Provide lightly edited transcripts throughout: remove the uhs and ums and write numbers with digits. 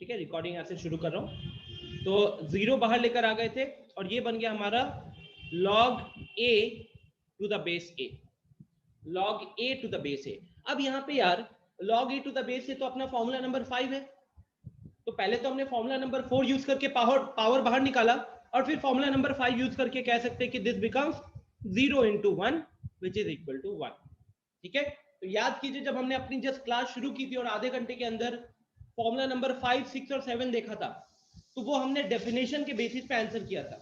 ठीक है, रिकॉर्डिंग यहाँ से शुरू कर रहा हूँ। तो 0 बाहर लेकर आ गए थे और ये बन गया हमारा log a to the base a, log a to the base a। अब यहाँ पे यार log a to the base a तो अपना फॉर्मूला नंबर 5 है, तो पहले तो हमने फॉर्मूला नंबर 4 यूज करके पावर बाहर निकाला और फिर फॉर्मूला नंबर 5 यूज करके कह सकते हैं कि this becomes 0 into 1 which is equal to 1। ठीक है, तो याद कीजिए जब हमने अपनी जस्ट क्लास शुरू की थी और आधे घंटे के अंदर फॉर्मूला नंबर 5, 6 और 7 देखा था, तो वो हमने डेफिनेशन के बेसिस पे आंसर किया था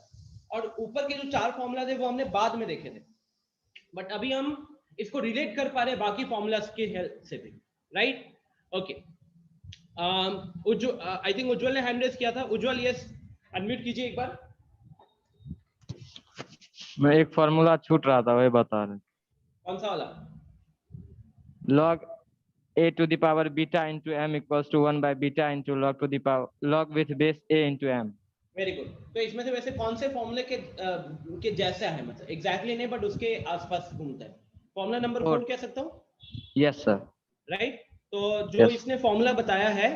और ऊपर के जो 4 फॉर्मूला थे वो हमने बाद में देखे थे, बट अभी हम इसको रिलेट कर पा रहे बाकी फॉर्मूलाज के हेल्प से भी, राइट? ओके, आई थिंक उज्जवल ने हैंड रेज किया था। उज्जवल, यस, अनम्यूट कीजिए एक बार। मैं एक फॉर्मूला छूट रहा था, वही बता रहे। कौन सा वाला? log a to the power beta into m equals to 1 by beta into log to the power log with base a into m। Very good. तो इसमें से वैसे कौन से फॉर्मूले के जैसा है, मतलब एग्जैक्टली नहीं बट उसके आसपास घूमता है? फॉर्मूला नंबर 4 कह सकता हूँ? Yes sir. राइट, तो जो yes. इसने फॉर्मूला बताया है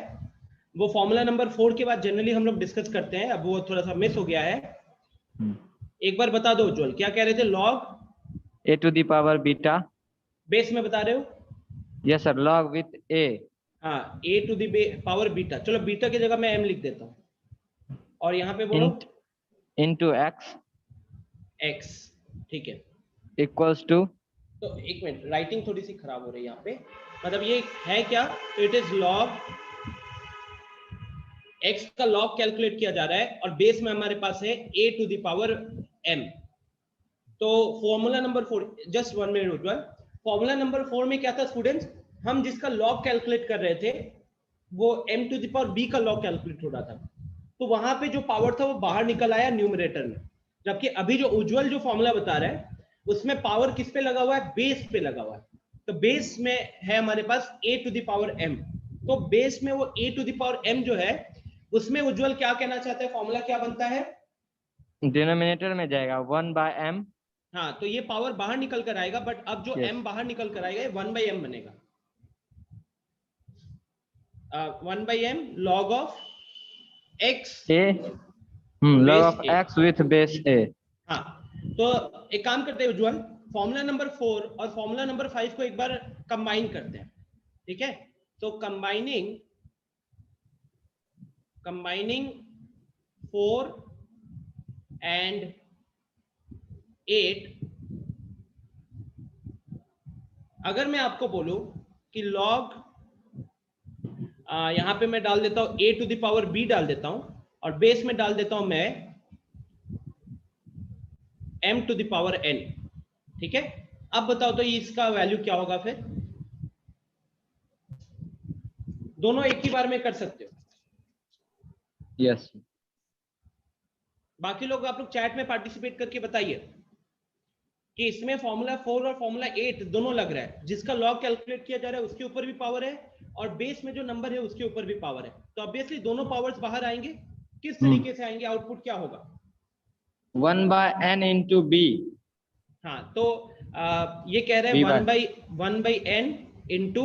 वो फॉर्मूला नंबर 4 के बाद जनरली हम लोग डिस्कस करते हैं, अब वो थोड़ा सा मिस हो गया है। एक बार बता दो उज्जवल, क्या कह रहे थे? log a to the power beta, base में बता रहे हो? Yes sir, log with a, हाँ, a to the power beta. चलो बीटा की जगह मैं m लिख देता हूँ और यहाँ पे बोलो into x, x, ठीक है, इक्वल्स टू, तो एक मिनट, राइटिंग थोड़ी सी खराब हो रही है यहाँ पे, मतलब ये है क्या? तो इट इज log x का log कैलकुलेट किया जा रहा है और बेस में हमारे पास है a to the power m। तो फॉर्मूला नंबर 4, जस्ट 1 मिनट उज्जवल, फॉर्मूला नंबर 4 में क्या था स्टूडेंट्स? हम जिसका log कैलकुलेट कर रहे थे वो m to the power b का log कैलकुलेट हो रहा था, तो वहां पे जो पावर था वो बाहर निकल आया न्यूमरेटर में, जबकि अभी जो उज्जवल जो फॉर्मूला बता रहा है उसमें पावर किस पे लगा हुआ है? बेस पे लगा हुआ है। तो बेस में है हमारे पास a to the power m, तो बेस में वो a to the power m जो है उसमें उज्जवल क्या कहना चाहते हैं? फॉर्मूला क्या बनता है? डिनोमिनेटर में जाएगा 1 by m। हाँ, तो ये पावर बाहर निकल कर आएगा, बट अब जो yes. m बाहर निकल कर आएगा 1 by m बनेगा। 1 by m log of x a, log of x with base a। हाँ, तो एक काम करते हैं उज्जवल, फॉर्मूला नंबर 4 और फॉर्मूला नंबर 5 को एक बार कंबाइन करते हैं, ठीक है? तो कंबाइनिंग 4 and 8, अगर मैं आपको बोलूं कि log यहां पे मैं डाल देता हूं a to the power b डाल देता हूं और बेस में डाल देता हूं मैं m to the power n, ठीक है? अब बताओ तो इसका वैल्यू क्या होगा? फिर दोनों एक ही बार में कर सकते हो। यस। बाकी लोग, आप लोग चैट में पार्टिसिपेट करके बताइए कि इसमें फॉर्मूला 4 और फॉर्मूला 8 दोनों लग रहा है, जिसका लॉग कैलकुलेट किया जा रहा है उसके ऊपर भी पावर है और बेस में जो नंबर है उसके ऊपर भी पावर है, तो ऑब्वियसली दोनों पावर्स बाहर आएंगे। किस तरीके से आएंगे? आउटपुट क्या होगा? 1 by n into b। हाँ, तो ये कह रहे हैं 1 by n into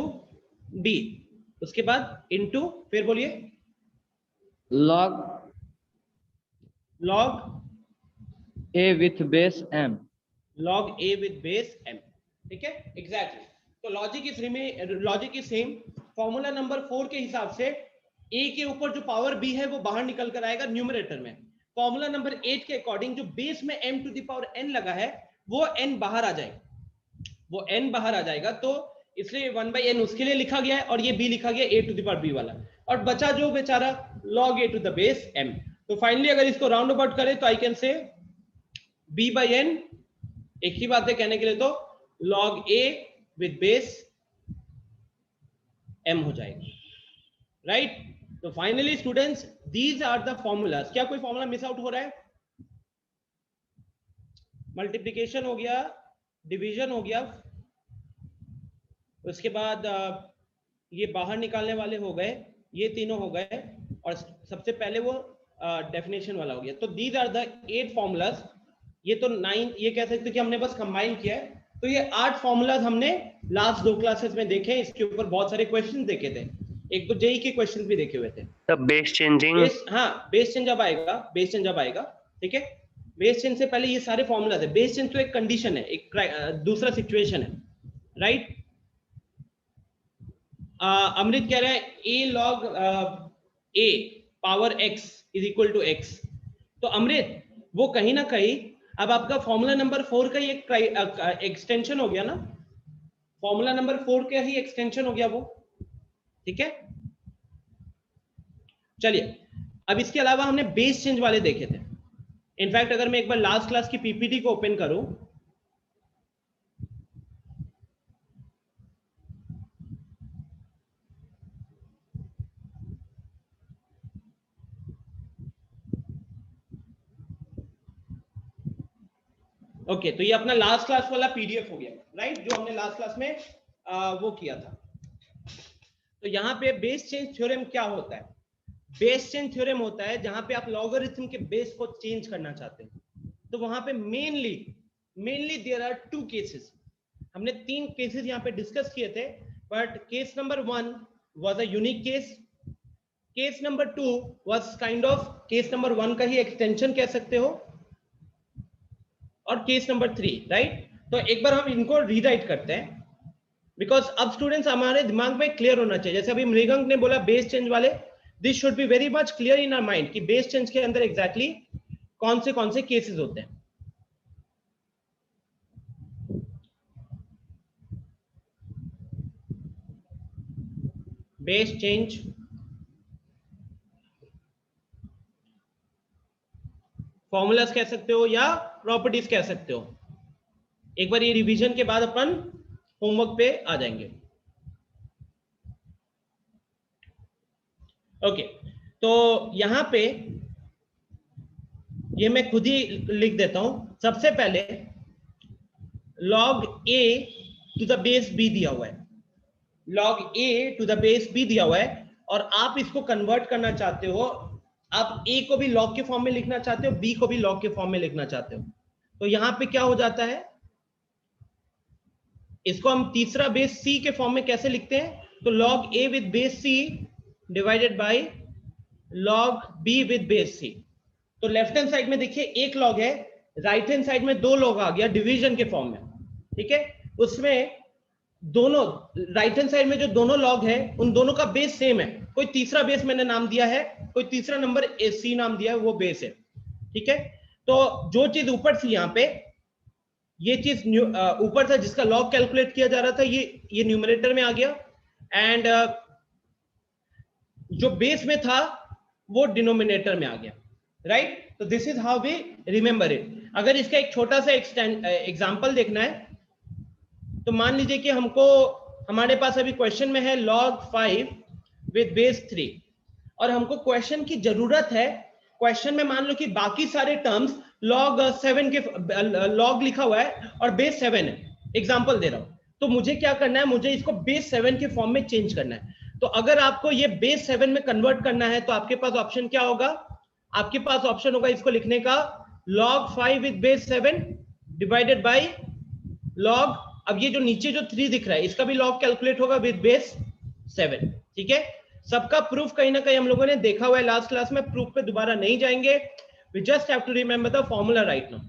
b, उसके बाद इंटू, फिर बोलिए log a with base m, log a with base m, ठीक है? एग्जैक्टली, तो logic is same. Formula number 4 के हिसाब से a के ऊपर जो पावर b है वो बाहर निकल कर आएगा न्यूमरेटर में। फॉर्मूला नंबर 8 के अकॉर्डिंग जो बेस में m to the power n लगा है वो n बाहर आ जाएगा, तो इसलिए 1 by n उसके लिए लिखा गया है और ये b लिखा गया a to the power b वाला, और बचा जो बेचारा log a to the base m। तो फाइनली अगर इसको राउंड अबाउट करें तो I can say b by n, एक ही बात है कहने के लिए, तो log a with base m हो जाएगा, राइट? तो finally students, these are the formulas. क्या कोई फॉर्मूला मिस आउट हो रहा है? मल्टीप्लिकेशन हो गया, डिवीजन हो गया, उसके बाद ये बाहर निकालने वाले हो गए, ये तीनों हो गए, और सबसे पहले वो डेफिनेशन वाला हो गया। तो दीज आर द 8 फॉर्मूलाज। ये तो 9, ये कह सकते कि हमने बस कंबाइन किया है। तो ये 8 फॉर्मूलाज हमने लास्ट 2 क्लासेस में देखे, इसके ऊपर बहुत सारे क्वेश्चन देखे थे। एक दो जेई के क्वेश्चन भी देखे हुए थे। तब बेस चेंजिंग, हाँ बेस चेंज जब आएगा, बेस चेंज जब आएगा, ठीक है, बेस चेंज से पहले ये सारे फॉर्मूला है। बेस चेंज तो एक कंडीशन है, एक दूसरा सिचुएशन है, राइट। अमृत कह रहा है a log a power x is equal to x. तो अमृत वो कहीं ना कहीं अब आपका फॉर्मूला नंबर 4 का ही एक एक्सटेंशन हो गया ना, फॉर्मूला नंबर 4 का ही एक्सटेंशन हो गया वो, ठीक है। चलिए अब इसके अलावा हमने बेस चेंज वाले देखे थे। इनफैक्ट अगर मैं एक बार लास्ट क्लास की पीपीटी को ओपन करूं, ओके, तो ये अपना लास्ट क्लास वाला पीडीएफ हो गया, राइट, जो हमने लास्ट क्लास में वो किया था। तो यहाँ पे बेस चेंज थ्योरम क्या होता है? बेस चेंज थ्योरम होता है जहां पे आप लॉगरिथम के बेस को चेंज करना चाहते हैं। तो वहां पे mainly there are two cases. हमने 3 केसेस यहाँ पे डिस्कस किए थे, but case number 1 was a unique case, case number 2 was kind of case number 1 का ही एक्सटेंशन कह सकते हो, और केस नंबर 3, राइट। तो एक बार हम इनको रीराइट करते हैं, बिकॉज अब स्टूडेंट्स हमारे दिमाग में क्लियर होना चाहिए। जैसे अभी मृगंक ने बोला बेस चेंज वाले, this should be very much clear in our mind कि बेस चेंज के अंदर एग्जैक्टली कौन से केसेस होते हैं। बेस चेंज, फॉर्मूलाज कह सकते हो या प्रॉपर्टीज कह सकते हो। एक बार ये रिवीजन के बाद अपन होमवर्क पे आ जाएंगे। ओके, तो यहां पे ये मैं खुद ही लिख देता हूं। सबसे पहले log a to the base b दिया हुआ है, log a to the base b दिया हुआ है, और आप इसको कन्वर्ट करना चाहते हो, आप a को भी log के फॉर्म में लिखना चाहते हो, b को भी log के फॉर्म में लिखना चाहते हो। तो यहां पे क्या हो जाता है, इसको हम तीसरा बेस c के फॉर्म में कैसे लिखते हैं? तो log a with base c divided by log b with base c। तो लेफ्ट हैंड साइड में देखिए एक लॉग है, राइट हैंड साइड में 2 लॉग आ गया डिवीजन के फॉर्म में, ठीक है। उसमें दोनों राइट हैंड साइड में जो दोनों लॉग है उन दोनों का बेस सेम है, कोई तीसरा बेस मैंने नाम दिया है, कोई तीसरा नंबर सी नाम दिया है, वो बेस है, ठीक है। तो जो चीज ऊपर थी यहाँ पे, ये चीज ऊपर था जिसका लॉग कैलकुलेट किया जा रहा था, ये न्यूमरेटर में आ गया, एंड जो बेस में था वो डिनोमिनेटर में आ गया, राइट। तो this is how we remember it. अगर इसका एक छोटा सा एग्जांपल देखना है, तो मान लीजिए कि हमको, हमारे पास अभी क्वेश्चन में है log 5 विद बेस 3, और हमको क्वेश्चन की जरूरत है, क्वेश्चन में मान लो कि बाकी सारे टर्म्स log 7 के log लिखा हुआ है और बेस 7 है, एग्जांपल दे रहा हूं। तो मुझे क्या करना है, मुझे इसको बेस 7 के फॉर्म में चेंज करना है। तो अगर आपको ये बेस 7 में कन्वर्ट करना है, तो आपके पास ऑप्शन क्या होगा? आपके पास ऑप्शन होगा इसको लिखने का log 5 with base 7 divided by log, अब ये जो नीचे जो 3 दिख रहा है इसका भी log कैलकुलेट होगा विद बेस 7, ठीक है। सबका प्रूफ कहीं ना कहीं हम लोगों ने देखा हुआ है लास्ट क्लास में, प्रूफ पे दोबारा नहीं जाएंगे, we just have to remember the formula right now.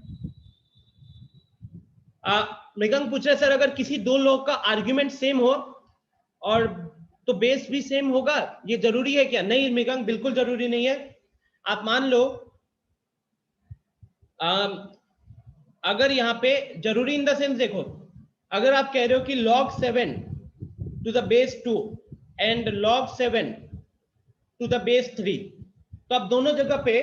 Mrigank पूछ रहे सर, अगर किसी दो लोग का आर्ग्यूमेंट सेम हो और तो बेस भी सेम होगा, ये जरूरी है क्या? नहीं मृगंक, बिल्कुल जरूरी नहीं है। आप मान लो अगर यहाँ पे जरूरी इन द सेंस देखो, अगर आप कह रहे हो कि log 7 to the base 2 and log 7 to the base 3, तो अब दोनों जगह पे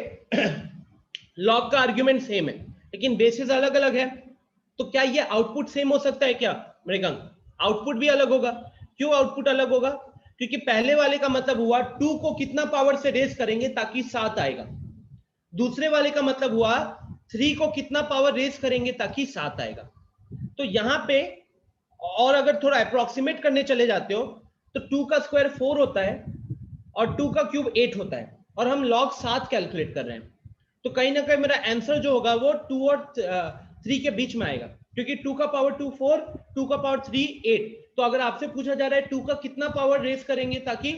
log का आर्ग्यूमेंट सेम है लेकिन बेसिस अलग अलग है। तो क्या ये आउटपुट सेम हो सकता है क्या मृगंक? आउटपुट भी अलग होगा। क्यों आउटपुट अलग होगा? क्योंकि पहले वाले का मतलब हुआ 2 को कितना पावर से रेज करेंगे ताकि 7 आएगा, दूसरे वाले का मतलब हुआ 3 को कितना पावर रेज करेंगे ताकि 7 आएगा। तो यहां पे और अगर थोड़ा अप्रोक्सीमेट करने चले जाते हो तो 2 का स्क्वायर 4 होता है और 2 का क्यूब 8 होता है, और हम log 7 कैलकुलेट कर रहे हैं। तो कहीं ना कहीं मेरा आंसर जो होगा वो 2 और 3 के बीच में आएगा, क्योंकि 2 का पावर 2 4, 2 का पावर 3 8। तो अगर आपसे पूछा जा रहा है 2 का कितना पावर रेज करेंगे ताकि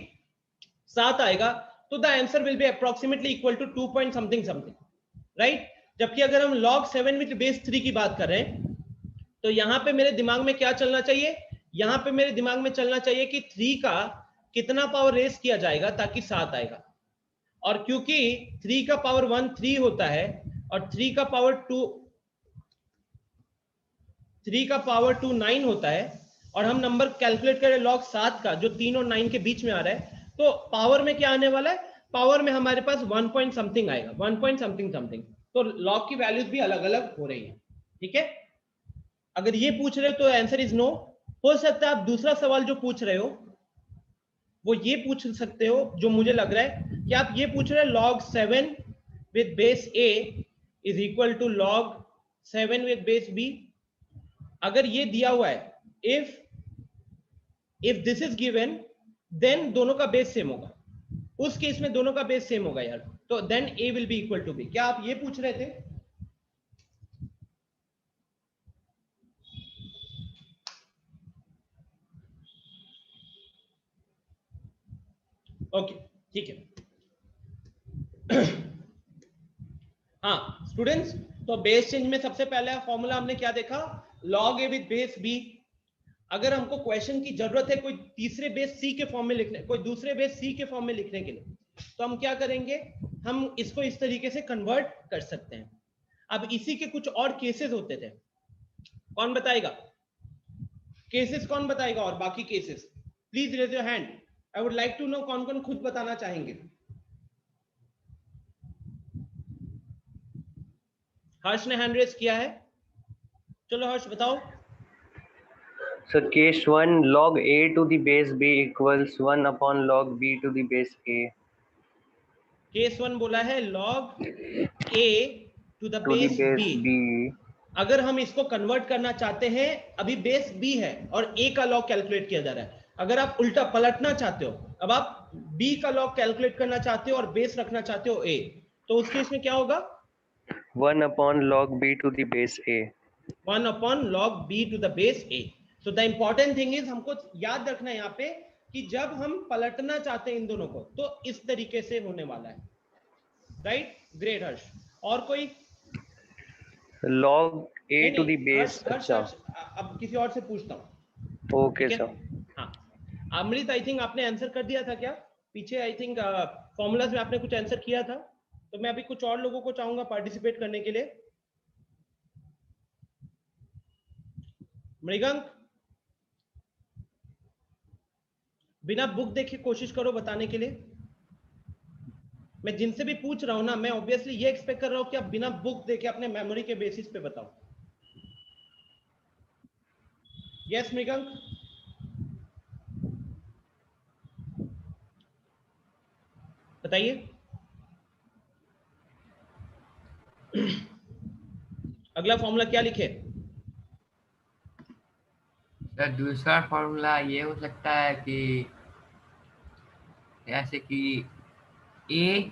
7 आएगा, तो the answer will be approximately equal to 2 point something something, right. जबकि अगर हम log 7 विद बेस 3 की बात कर रहे हैं, तो यहां पे मेरे दिमाग में क्या चलना चाहिए, यहां पे मेरे दिमाग में चलना चाहिए कि 3 का कितना पावर रेस किया जाएगा ताकि 7 आएगा। और क्योंकि 3 का पावर 1 3 होता है और 3 का पावर 2 9 होता है, और हम नंबर कैलकुलेट करें log 7 का जो 3 और 9 के बीच में आ रहा है, तो पावर में क्या आने वाला है, पावर में हमारे पास 1 पॉइंट समथिंग आएगा, 1 पॉइंट समथिंग समथिंग। तो log की वैल्यूज भी अलग अलग हो रही है, ठीक है। अगर ये पूछ रहे हो तो आंसर इज नो। हो सकता है आप दूसरा सवाल जो पूछ रहे हो वो ये पूछ सकते हो, जो मुझे लग रहा है कि आप ये पूछ रहे हो log 7 with base a is equal to log 7 with base b। अगर ये दिया हुआ है, if this is given, then दोनों का बेस सेम होगा, उस केस में दोनों का बेस सेम होगा यार, तो then a will be equal to b। क्या आप ये पूछ रहे थे? ओके, ठीक है। हाँ स्टूडेंट्स, तो बेस चेंज में सबसे पहला फॉर्मूला हमने क्या देखा, log a with base b। अगर हमको क्वेश्चन की जरूरत है कोई तीसरे बेस सी के फॉर्म में लिखने, कोई दूसरे बेस सी के फॉर्म में लिखने के लिए, तो हम क्या करेंगे, हम इसको इस तरीके से कन्वर्ट कर सकते हैं। अब इसी के कुछ और केसेस होते थे, कौन बताएगा केसेस, कौन बताएगा, और बाकी cases please raise your hand. I would like to know कौन कौन खुद बताना चाहेंगे। हर्ष ने हैंड रेज किया है, चलो हर्ष बताओ। So case 1, log a to the base b equals 1 upon log b to the base a. Case 1 बोला है log a to the To the base base b। b. अगर हम इसको कन्वर्ट करना चाहते हैं, अभी बेस b है और a का लॉग कैलकुलेट किया जा रहा है, अगर आप उल्टा पलटना चाहते हो, अब आप b का लॉग कैलकुलेट करना चाहते हो और बेस रखना चाहते हो a, तो उस केस में क्या होगा, 1 upon log b to the base a. 1 upon log b to the base a। so the important thing is, हमको याद रखना है यहाँ पे कि जब हम पलटना चाहते हैं इन दोनों को, तो इस तरीके से होने वाला है, राइट। ग्रेट हर्ष। और कोई? Log a नहीं, to the नहीं, base. हर्ष, अच्छा, अब किसी और से पूछता हूँ। ओके ठीक है? सर। हाँ अमृत, आई थिंक आपने आंसर कर दिया था क्या पीछे, आई थिंक फॉर्मूलाज में आपने कुछ आंसर किया था, तो मैं अभी कुछ और लोगों को चाहूंगा पार्टिसिपेट करने के लिए। मृगंक, बिना बुक देखे कोशिश करो बताने के लिए। मैं जिनसे भी पूछ रहा हूं ना, मैं ऑब्वियसली ये एक्सपेक्ट कर रहा हूं कि आप बिना बुक देखे अपने मेमोरी के बेसिस पे बताओ। यस मृगंक, बताइए। अगला फॉर्मूला क्या लिखे? सर दूसरा फॉर्मूला ये हो सकता है कि जैसे कि ए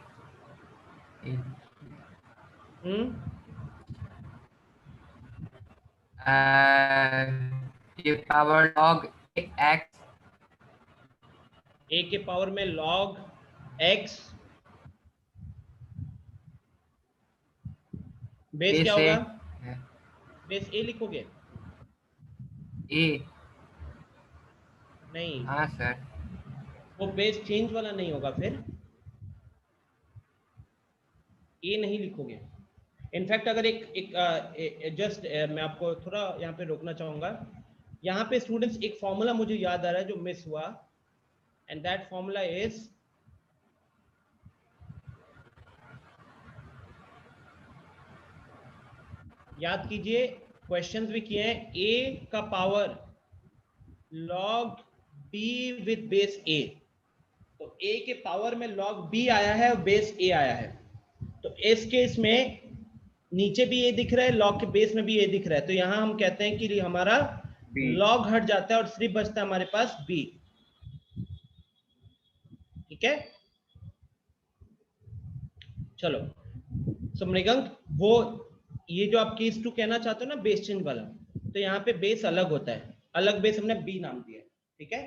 ये पावर लॉग एक्स, ए के पावर में log x, बेस क्या होगा, बेस a लिखोगे? ए। नहीं, हाँ सर, वो बेस चेंज वाला नहीं होगा, फिर ए नहीं लिखोगे। इनफैक्ट अगर जस्ट मैं आपको थोड़ा यहाँ पे रोकना चाहूंगा, यहाँ पे स्टूडेंट्स एक फॉर्मूला मुझे याद आ रहा है जो मिस हुआ, एंड दैट फॉर्मूला इज, याद कीजिए क्वेश्चंस भी किए हैं, a का power log b with base a, तो a के पावर में log b आया है और बेस a आया है, तो इस केस में नीचे भी a दिख रहा है, log के बेस में भी a दिख रहा है, तो यहां हम कहते हैं कि हमारा B. log हट जाता है और सिर्फ बचता है हमारे पास b। ठीक है, चलो। सो मृगंक, वो ये जो आप केस 2 कहना चाहते हो ना बेस चेंज वाला, तो यहाँ पे बेस अलग होता है, अलग बेस हमने b नाम दिया है, ठीक है।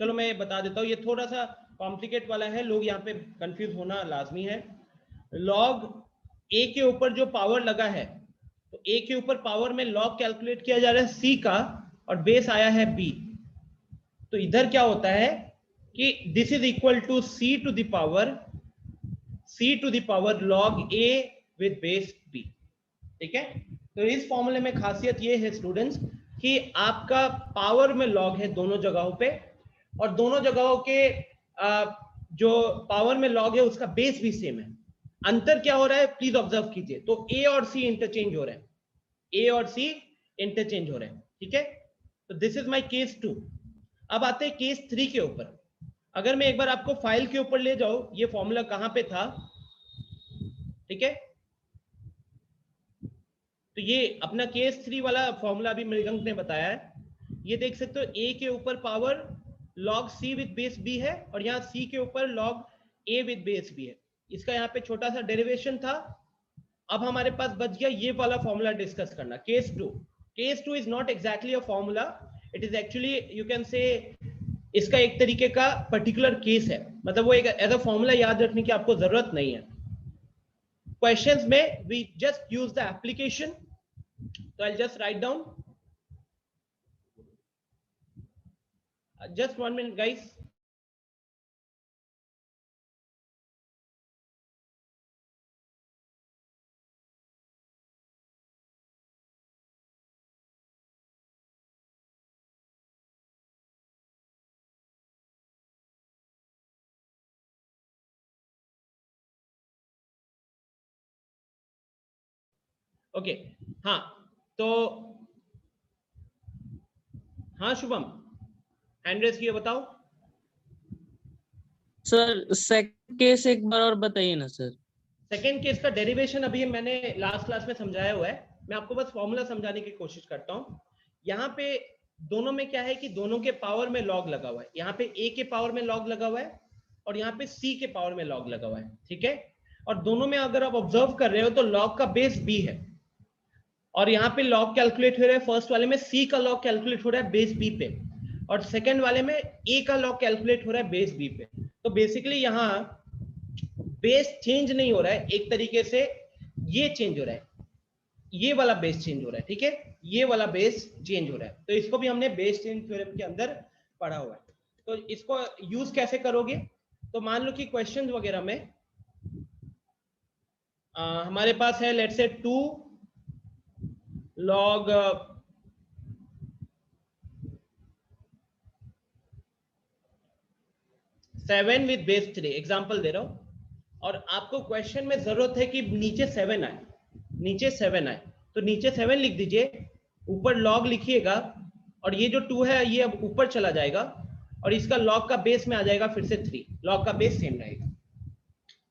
चलो मैं बता देता हूँ, ये थोड़ा सा कॉम्प्लिकेट वाला है, लोग यहाँ पे कंफ्यूज होना लाजमी है। लॉग ए के ऊपर जो पावर लगा है, तो ए के ऊपर पावर में लॉग कैलकुलेट किया जा रहा है सी का, और बेस आया है बी। तो इधर क्या होता है कि this is equal to c to the power log A with base b. ठीक है, तो इस फॉर्मूले में खासियत ये है स्टूडेंट्स कि आपका पावर में लॉग है दोनों जगहों पे, और दोनों जगहों के जो पावर में लॉग है उसका बेस भी सेम है। अंतर क्या हो रहा है प्लीज ऑब्जर्व कीजिए। तो ए और सी इंटरचेंज हो रहे हैं, ए और सी इंटरचेंज हो रहे हैं। ठीक है, तो दिस इज माय केस 2। अब आते हैं केस 3 के ऊपर। अगर मैं एक बार आपको फाइल के ऊपर ले जाऊं, ये फॉर्मूला कहां पे था, ठीक है, तो ये अपना केस 3 वाला फॉर्मूला अभी मृगंक ने बताया है। ये देख सकते हो, ए के ऊपर power log C with base B है, और यहाँ सी के ऊपर log A with base B है। इसका यहाँ पे छोटा सा डेरिवेशन था। अब हमारे पास बच गया ये वाला फॉर्मूला डिस्कस करना, case 2। Case 2 is not exactly a formula, it is actually you can say इसका एक तरीके का पर्टिकुलर केस है, मतलब वो एक एज अ फॉर्मूला याद रखने की आपको जरूरत नहीं है। क्वेश्चंस में we just use the application, तो I just write down, just 1 minute guys। Okay हाँ, तो हाँ शुभम हैंड रेस किए, बताओ। सर सेकंड केस एक बार और बताइए ना सर। सेकेंड केस का डेरिवेशन अभी मैंने लास्ट क्लास में समझाया हुआ है, मैं आपको बस फॉर्मूला समझाने की कोशिश करता हूँ। यहाँ पे दोनों में क्या है कि दोनों के पावर में लॉग लगा हुआ है। यहाँ पे ए के पावर में लॉग लगा हुआ है, और यहाँ पे सी के पावर में लॉग लगा हुआ है। ठीक है, और दोनों में अगर आप ऑब्जर्व कर रहे हो तो लॉग का बेस बी है, और यहाँ पे लॉग कैलकुलेट हो रहा है, फर्स्ट वाले में सी का लॉग कैलकुलेट हो रहा है बेस बी पे, और सेकेंड वाले में ए का लॉग कैलकुलेट हो रहा है बेस बी पे। तो बेसिकली यहाँ बेस चेंज नहीं हो रहा है, एक तरीके से ये चेंज हो रहा है, ये वाला बेस चेंज हो रहा है। ठीक है, ये वाला बेस चेंज हो रहा है, तो इसको भी हमने बेस चेंज थ्योरम के अंदर पढ़ा हुआ है। तो इसको यूज कैसे करोगे, तो मान लो कि क्वेश्चन वगैरह में हमारे पास है let's say 2 log 7 with base 3, example दे रहा हूं, और आपको क्वेश्चन में जरूरत है कि नीचे 7 आए, नीचे 7 आए, तो नीचे 7 लिख दीजिए, ऊपर लॉग लिखिएगा, और ये जो 2 है ये अब ऊपर चला जाएगा, और इसका लॉग का बेस में आ जाएगा फिर से 3, लॉग का बेस सेम रहेगा।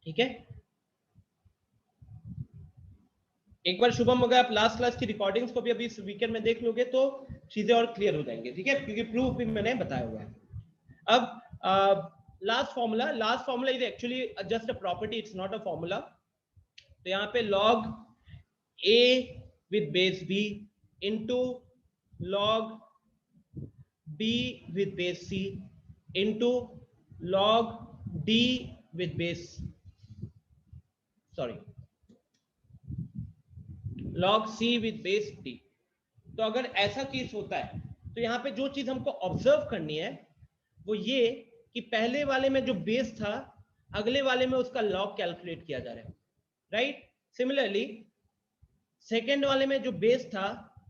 ठीक है, एक बार शुभम अगर आप लास्ट क्लास की रिकॉर्डिंग्स को भी अभी इस वीकेंड में देख लोगे तो चीजें और क्लियर हो जाएंगे। ठीक है, क्योंकि प्रूफ भी मैंने बताया हुआ है। अब last formula is actually just a property, it's not a formula. तो यहाँ पे log a with base b into log b with base c into log d with base log c with base d। तो अगर ऐसा case होता है तो यहाँ पे जो चीज हमको ऑब्जर्व करनी है वो ये कि पहले वाले में जो बेस था अगले वाले में उसका लॉग कैलकुलेट किया जा रहा है, राइट। सिमिलरली सेकेंड वाले में जो बेस था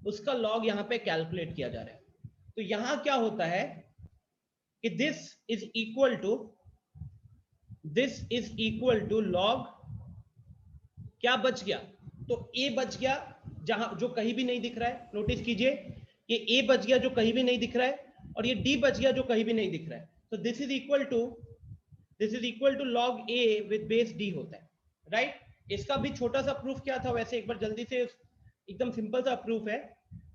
उसका लॉग यहाँ पे कैलकुलेट किया जा रहा है। तो यहाँ क्या होता है कि this is equal to log, क्या बच गया, तो a बच गया जहां जो कहीं भी नहीं दिख रहा है, नोटिस कीजिए कि a बच गया जो कहीं भी नहीं दिख रहा है, और ये d बच गया जो कहीं भी नहीं दिख रहा है। तो this is equal to log a with base d होता है, राइट। इसका भी छोटा सा प्रूफ क्या था, वैसे एक बार जल्दी से, एकदम सिंपल सा प्रूफ है।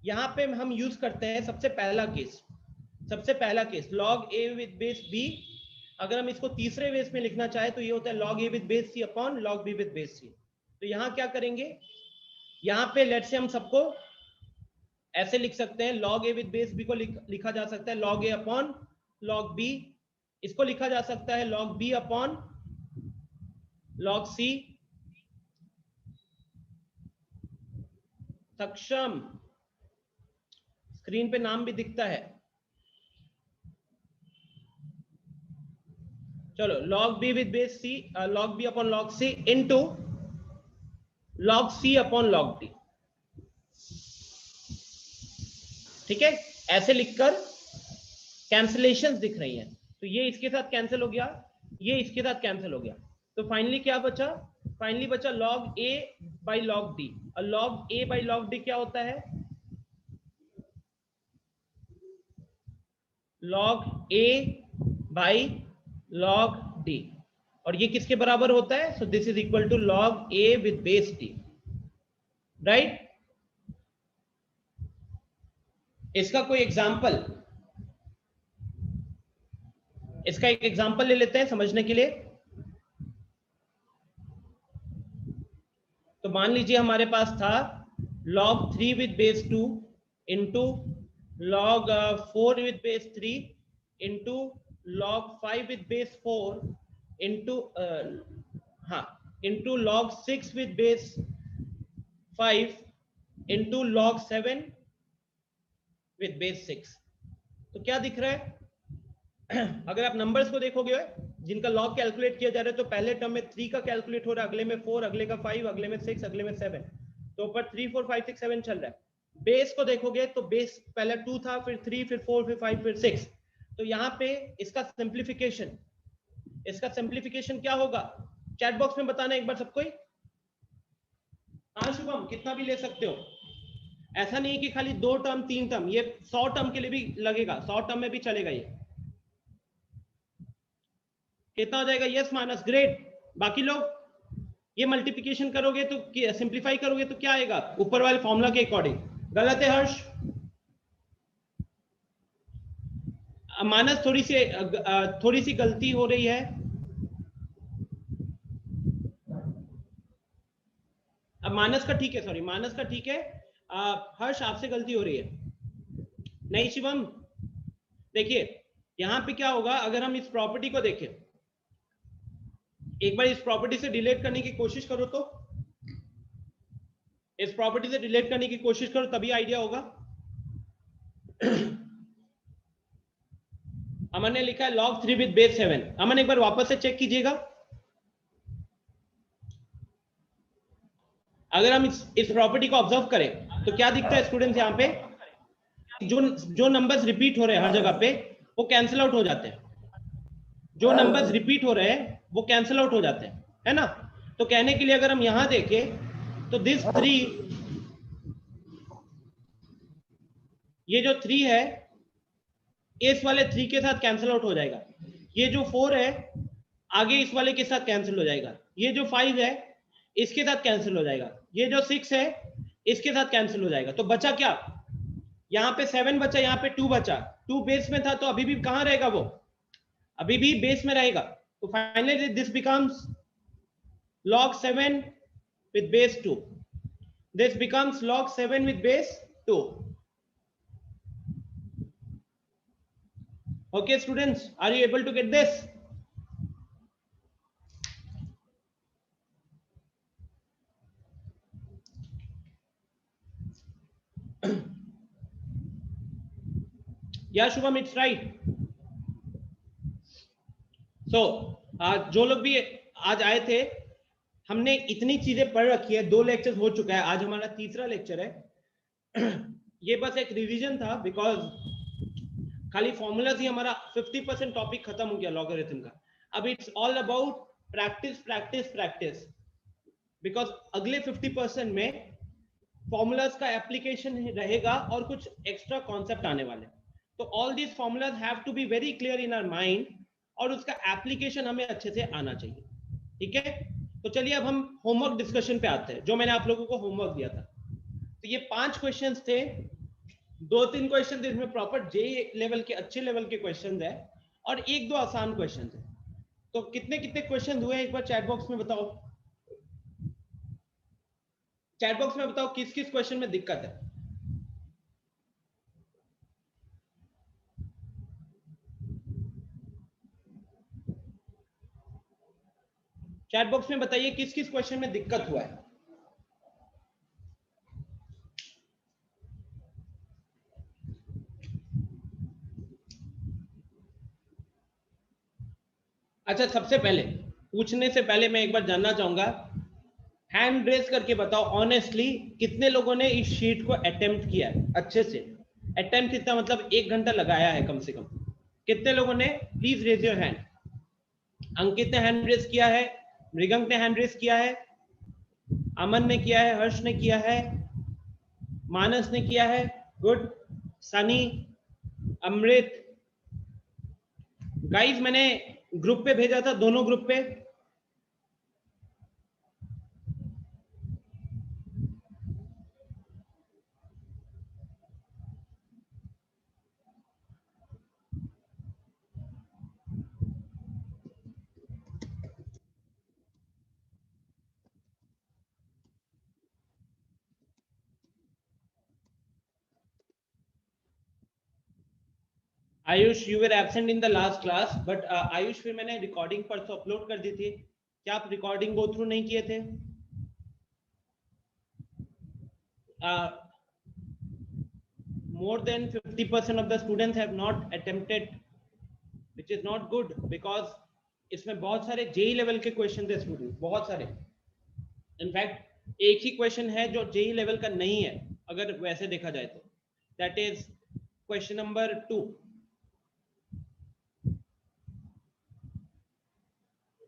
यहाँ पे हम यूज करते हैं सबसे पहला case log a with base b। अगर हम इसको तीसरे बेस में लिखना चाहे तो ये होता है log a with base c upon log b with base c। तो यहाँ क्या करेंगे, यहाँ पे लेट से हम सबको ऐसे लिख सकते हैं, log a with base b को लिखा जा सकता है log a upon log b, इसको लिखा जा सकता है log b upon log c। सक्षम, स्क्रीन पे नाम भी दिखता है। चलो log b with base c, log b upon log c into log c upon log d। ठीक है, ऐसे लिखकर कैंसिलेशंस दिख रही हैं। तो ये इसके साथ कैंसिल हो गया, ये इसके साथ कैंसिल हो गया। तो फाइनली क्या बचा? फाइनली बचा log a by log d। और log a by log d क्या होता है? log a by log d। और ये किसके बराबर होता है? So this is equal to log a with base d, right? इसका कोई एग्जाम्पल, इसका एक एग्जाम्पल ले लेते हैं समझने के लिए। तो मान लीजिए हमारे पास था log 3 with base 2 into log 4 with base 3 into log 5 with base 4 into into log 6 with base 5 into log 7 with base 6। तो क्या दिख रहा है? अगर आप नंबर्स को देखोगे जिनका लॉग कैलकुलेट किया जा रहा है, तो पहले टर्म में 3 का कैलकुलेट हो रहा है, अगले में 4, अगले का 5, अगले में 6, अगले में 7। तो ऊपर 3 4 5 6 7 चल रहा है। बेस को देखोगे तो बेस पहले 2 था, फिर 3, फिर 4, फिर 5, फिर 6। तो यहाँ पे इसका सिंप्लीफिकेशन क्या होगा? चैट बॉक्स में बताना एक बार सबको ही। हाँ शुभम, कितना भी ले सकते हो, ऐसा नहीं कि खाली 2 टर्म 3 टर्म, ये 100 टर्म के लिए भी लगेगा, 100 टर्म में भी चलेगा। ये कितना हो जाएगा? Yes minus, great. बाकी लोग ये मल्टीप्लिकेशन करोगे तो सिंप्लीफाई करोगे तो क्या आएगा? ऊपर वाले फॉर्मूला के अकॉर्डिंग। गलत है हर्ष? माइनस थोड़ी सी गलती हो रही है। अब माइनस का ठीक है, सॉरी माइनस का ठीक है। हर्ष आपसे गलती हो रही है। नहीं शिवम, देखिए यहां पे क्या होगा, अगर हम इस प्रॉपर्टी को देखें, एक बार इस प्रॉपर्टी से डिलीट करने की कोशिश करो, तो इस प्रॉपर्टी से डिलीट करने की कोशिश करो, तभी आइडिया होगा। अमन ने लिखा है log 3 विद बेस 7। अमन एक बार वापस से चेक कीजिएगा। अगर हम इस प्रॉपर्टी को ऑब्जर्व करें तो क्या दिखता है स्टूडेंट्स? यहाँ पे जो नंबर्स रिपीट हो रहे हैं हर जगह पे, वो कैंसिल आउट हो जाते हैं। जो नंबर्स रिपीट हो रहे हैं वो कैंसिल आउट हो जाते हैं, है ना? तो कहने के लिए अगर हम यहां देखें तो दिस 3, ये जो 3 है इस वाले 3 के साथ कैंसिल आउट हो जाएगा। ये जो 4 है आगे इस वाले के साथ कैंसिल हो जाएगा। ये जो 5 है इसके साथ कैंसिल हो जाएगा। ये जो 6 है इसके साथ कैंसिल हो जाएगा। तो बचा क्या? यहाँ पे 7 बचा, यहाँ पे 2 बचा। 2 बेस में था तो अभी भी कहां रहेगा? वो अभी भी बेस में रहेगा। तो finally this becomes log 7 with base 2. This becomes log 7 with base 2. Okay students, are you able to get this? Yeah Shubham, it's right. So आज जो लोग भी आज आए थे, हमने इतनी चीजें पढ़ रखी है, 2 लेक्चर हो चुका है, आज हमारा तीसरा लेक्चर है। ये बस एक रिवीजन था, बिकॉज खाली फॉर्मूलाज ही हमारा 50% टॉपिक खत्म हो गया लॉगरिथम का। अब it's all about practice practice practice, because अगले 50% में फॉर्मूलाज का एप्लीकेशन रहेगा और कुछ एक्स्ट्रा कॉन्सेप्ट आने वाले। तो all these formulas have to be very clear in our mind, और उसका एप्लीकेशन हमें अच्छे से आना चाहिए। ठीक है, तो चलिए अब हम होमवर्क डिस्कशन पे आते हैं, जो मैंने आप लोगों को होमवर्क दिया था। तो ये 5 क्वेश्चंस थे, 2-3 क्वेश्चन इसमें प्रॉपर जे लेवल के, अच्छे लेवल के क्वेश्चंस है, और 1-2 आसान क्वेश्चंस है। तो कितने कितने क्वेश्चन हुए एक बार चैट बॉक्स में बताओ। चैट बॉक्स में बताओ किस किस क्वेश्चन में दिक्कत है। चैट बॉक्स में बताइए किस किस क्वेश्चन में दिक्कत हुआ है। अच्छा, सबसे पहले पूछने से पहले मैं एक बार जानना चाहूंगा, हैंड रेज करके बताओ ऑनेस्टली कितने लोगों ने इस शीट को अटेम्प्ट किया है अच्छे से। अटेम्प्ट कितना मतलब 1 घंटा लगाया है कम से कम। कितने लोगों ने, प्लीज रेज योर हैंड। अंकित ने हैंड रेज किया है, मृगंक ने हैंड रेज किया है, अमन ने किया है, हर्ष ने किया है, मानस ने किया है, गुड। सनी, अमृत, गाइस मैंने ग्रुप पे भेजा था, दोनों ग्रुप पे। Ayush, you were absent in the last class, but Ayush फिर मैंने रिकॉर्डिंग परसों अपलोड कर दी थी, क्या आप रिकॉर्डिंग गो थ्रू नहीं किए थे? More than 50% of the students have not attempted, which is not good because इसमें बहुत सारे जेई लेवल के क्वेश्चन थे स्टूडेंट, बहुत सारे। इनफैक्ट एक ही क्वेश्चन है जो जेई लेवल का नहीं है अगर वैसे देखा जाए तो, that is question number 2।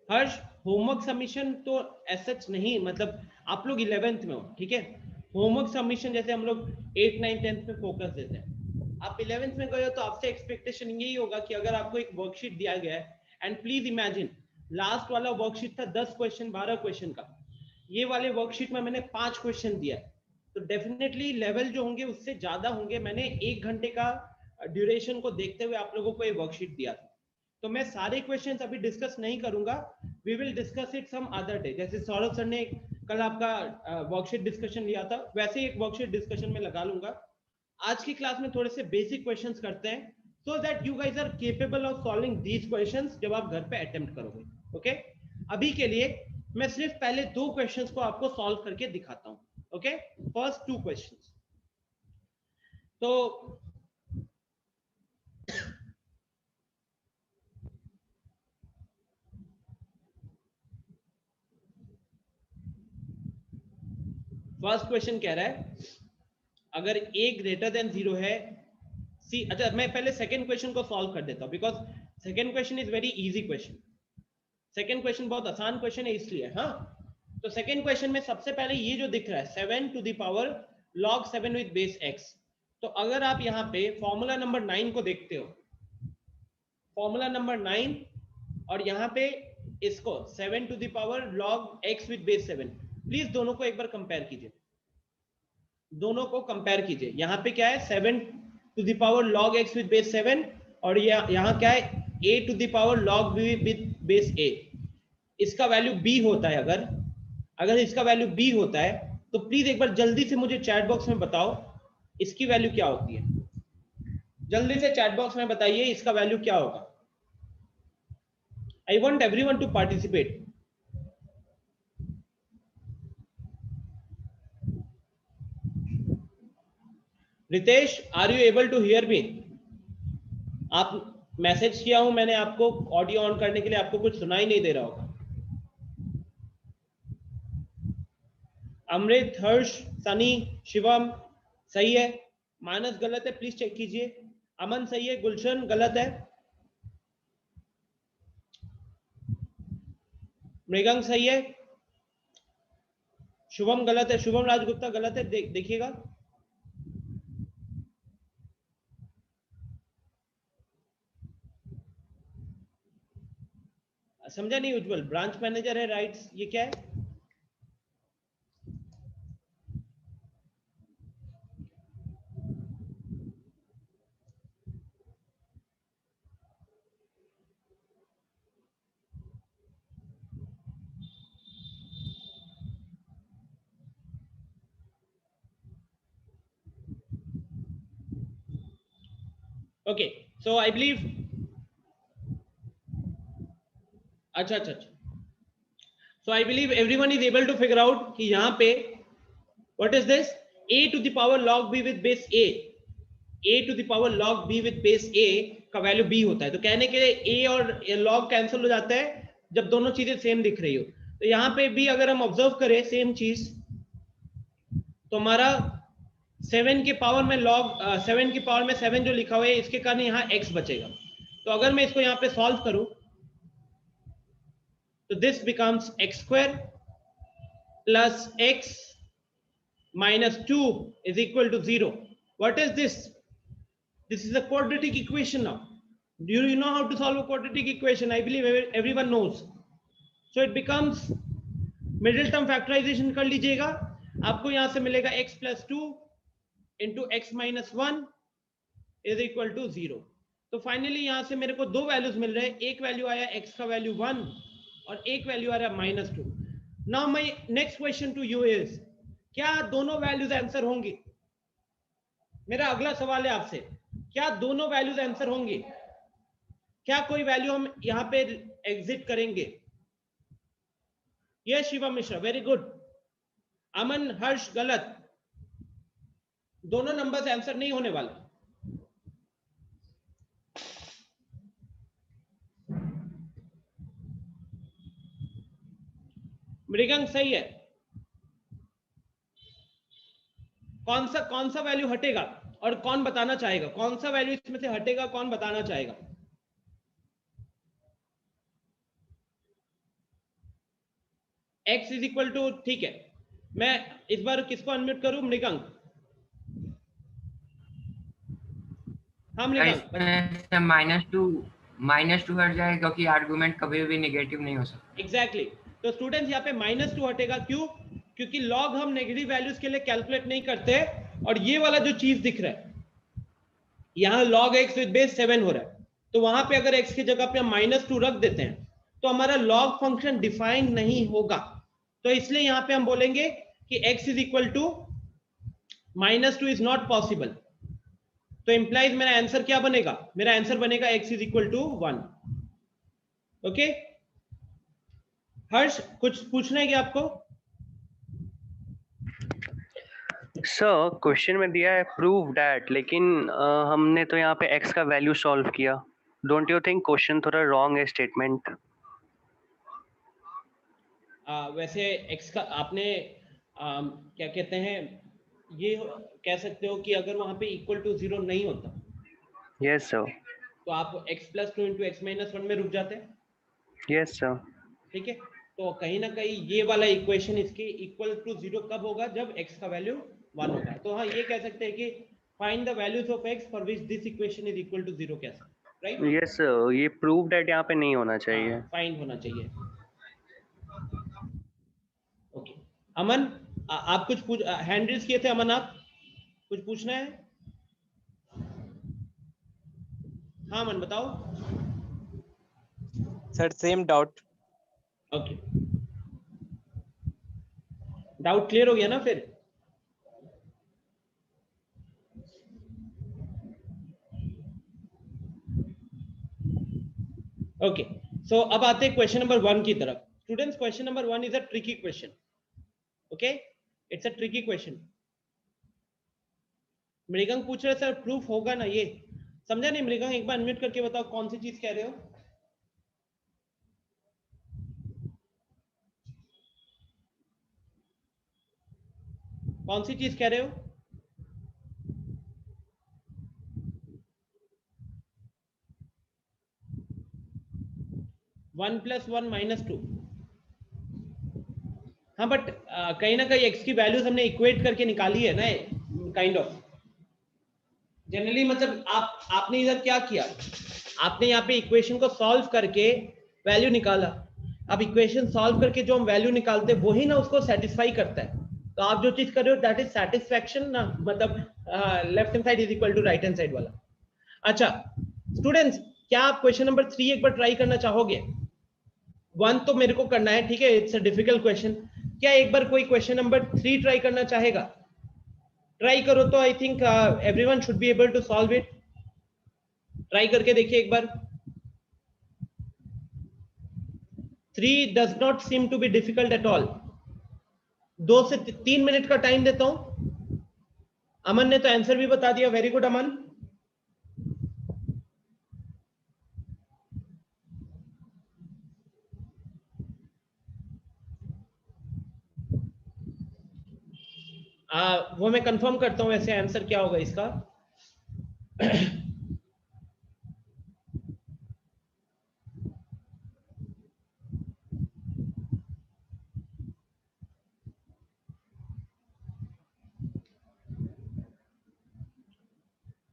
Harsh, homework submission तो एसच नहीं, मतलब आप लोग 11th में हो, ठीक है। होमवर्क सबमिशन जैसे हम लोग 8, 9, 10th में फोकस देते हैं, आप 11th में गए हो तो आपसे एक्सपेक्टेशन यही होगा कि अगर आपको एक वर्कशीट दिया गया है, एंड प्लीज इमेजिन लास्ट वाला वर्कशीट था 10 क्वेश्चन 12 क्वेश्चन का, ये वाले वर्कशीट में मैंने 5 क्वेश्चन दिया है, तो डेफिनेटली लेवल जो होंगे उससे ज्यादा होंगे। मैंने 1 घंटे का ड्यूरेशन को देखते हुए आप लोगों को ये वर्कशीट दिया था, तो मैं सारे क्वेश्चंस अभी डिस्कस नहीं करूंगा, we will discuss it some other day. जैसे सौरभ सर ने कल आपका वर्कशीट डिस्कशन लिया था, वैसे ही एक वर्कशीट डिस्कशन में लगा लूंगा। आज की क्लास में थोड़े से बेसिक क्वेश्चंस करते हैं, so that you guys are capable of solving these questions जब आप घर पे अटेम्प्ट करोगे। ओके, अभी के लिए मैं सिर्फ पहले 2 क्वेश्चंस को आपको सॉल्व करके दिखाता हूं। Okay, first 2 questions. तो फर्स्ट क्वेश्चन कह रहा है अगर a ग्रेटर देन 0 है सी। अच्छा, मैं पहले सेकंड क्वेश्चन को सॉल्व कर देता हूं because second question is very easy question. Second question बहुत आसान क्वेश्चन है इसलिए। हाँ, तो सेकंड क्वेश्चन में सबसे पहले ये जो दिख रहा है 7 to the power log 7 with base x, तो अगर आप यहाँ पे फॉर्मूला नंबर 9 को देखते हो, फॉर्मूला नंबर 9 और यहाँ पे इसको 7 to the power log x with base 7, please दोनों को एक बार कंपेयर कीजिए, दोनों को कंपेयर कीजिए। यहाँ पे क्या है 7 to the power log x with base 7 और यहाँ क्या है a to the power log b with base a। इसका वैल्यू b होता है, अगर इसका वैल्यू b होता है तो प्लीज एक बार जल्दी से मुझे चैट बॉक्स में बताओ इसकी वैल्यू क्या होती है। जल्दी से चैट बॉक्स में बताइए इसका वैल्यू क्या होगा। I want everyone to participate. Ritesh, are you able to hear me? आप मैसेज किया हूं मैंने आपको ऑडियो ऑन करने के लिए, आपको कुछ सुनाई नहीं दे रहा होगा। अमृत, हर्ष, सनी, शिवम सही है, मानस गलत है, प्लीज चेक कीजिए। अमन सही है, गुलशन गलत है, मृगंक सही है, शुभम गलत है, शुभम राजगुप्ता गलत है, देखिएगा। समझा नहीं उज्जवल, ब्रांच मैनेजर है राइट्स, ये क्या है? ओके, सो आई बिलीव, अच्छा, So I believe everyone is able to figure out कि यहाँ पे what is this? A to the power log b with base a. A to the power log b with base a का value b होता है. तो कहने के लिए a और log कैंसिल हो जाता है जब दोनों चीजें सेम दिख रही हो. तो यहाँ पे भी अगर हम ऑब्जर्व करें सेम चीज, तो हमारा 7 के पावर में log 7 के पावर में 7 जो लिखा हुआ है इसके कारण यहाँ x बचेगा. तो अगर मैं इसको यहाँ पे सॉल्व करूं तो this becomes x square plus x minus 2 is equal to 0. What is this? This is a quadratic equation now. Do you know how to solve a quadratic equation? I believe everyone knows. So it becomes middle term factorization कर लीजिएगा, आपको यहाँ से मिलेगा x plus 2 into x minus 1 is equal to 0. तो finally यहाँ से मेरे को दो वैल्यूज मिल रहे हैं. एक वैल्यू आया x का वैल्यू 1 और एक वैल्यू आ रहा है -2. Now my next question to you is, क्या दोनों वैल्यूज आंसर होंगी? मेरा अगला सवाल है आपसे, क्या दोनों वैल्यूज आंसर होंगी? क्या कोई वैल्यू हम यहाँ पे एग्जिट करेंगे? Yes Shiva Mishra, very good. Aman Harsh गलत, दोनों नंबर्स आंसर नहीं होने वाले. मृगंक सही है. कौन सा वैल्यू हटेगा और कौन बताना चाहेगा? कौन सा वैल्यू इसमें से हटेगा, कौन बताना चाहेगा? x इज इक्वल टू, ठीक है, मैं इस बार किसको अनम्यूट करूं? मृगंक. हाँ मृगंक. -2 हट जाएगा क्योंकि आर्गुमेंट कभी भी नेगेटिव नहीं हो सकता. एग्जैक्टली. तो स्टूडेंट्स यहाँ पे -2 हटेगा. क्यों? क्योंकि लॉग हम नेगेटिव वैल्यूज के लिए कैलकुलेट नहीं करते. और ये वाला जो चीज दिख रहा है यहाँ log x विद बेस 7 हो रहा है, तो वहां पे अगर x की जगह पे हम -2 रख देते हैं तो हमारा log फंक्शन डिफाइन नहीं होगा. तो इसलिए यहाँ पे हम बोलेंगे कि x is equal to -2 is not possible. तो इंप्लाइज मेरा आंसर क्या बनेगा? मेरा आंसर बनेगा x is equal to 1. Okay Harsh, कुछ पूछना है क्या आपको? सर क्वेश्चन में दिया है प्रूव दैट, लेकिन हमने तो यहाँ पे x का वैल्यू सॉल्व किया. डोंट यू थिंक क्वेश्चन थोड़ा रॉन्ग है स्टेटमेंट? वैसे x का आपने क्या कहते हैं, ये कह सकते हो कि अगर वहां पे इक्वल टू 0 नहीं होता, यस सर, तो आप x plus 2 into x minus 1 में रुक जाते हैं. Yes sir. ठीक है, तो कहीं ना कहीं ये वाला इक्वेशन इसके इक्वल टू 0 कब होगा? जब x का वैल्यू 1 होगा. तो हाँ, ये कह सकते हैं कि find the values of x for which this equation is equal to 0 कैसे, राइट? यस सर, ये प्रूव दैट यहाँ पे नहीं होना चाहिए. फाइंड होना चाहिए. ओके अमन, आप कुछ पूछ, हैंड रेज किए थे अमन, आप कुछ पूछना है? हाँ अमन बताओ. Sir same doubt. Okay, doubt clear हो गया ना फिर? ओके, सो अब आते हैं क्वेश्चन नंबर 1 की तरफ. Students, question number 1 is a tricky question. Okay, it's a tricky question. Mrigank पूछ रहे सर प्रूफ होगा ना? ये समझा नहीं मृगंक? एक बार अनम्यूट करके बताओ कौन सी चीज कह रहे हो. कौन सी चीज कह रहे हो? One plus 1 -2. हाँ बट कहीं ना कहीं x की वैल्यूज हमने इक्वेट करके निकाली है ना, काइंड ऑफ. जनरली मतलब आपने इधर क्या किया? आपने यहाँ पे इक्वेशन को सॉल्व करके वैल्यू निकाला. अब इक्वेशन सॉल्व करके जो हम वैल्यू निकालते हैं वही ना उसको सेटिस्फाई करता है. तो आप जो चीज कर रहे हो दैट इज सेटिस्फैक्शन ना, मतलब left hand side is equal to right hand side वाला. अच्छा स्टूडेंट्स, क्या आप क्वेश्चन नंबर 3 एक बार ट्राई करना चाहोगे? 1 तो मेरे को करना है, ठीक है, इट्स अ डिफिकल्ट क्वेश्चन. क्या एक बार कोई क्वेश्चन नंबर 3 ट्राई करना चाहेगा? ट्राई करो तो I think everyone should be able to solve it. Try करके देखिए एक बार. 3 does not seem to be difficult at all. 2 से 3 मिनट का टाइम देता हूं। अमन ने तो आंसर भी बता दिया, वेरी गुड अमन। वो मैं कंफर्म करता हूं वैसे आंसर क्या होगा इसका।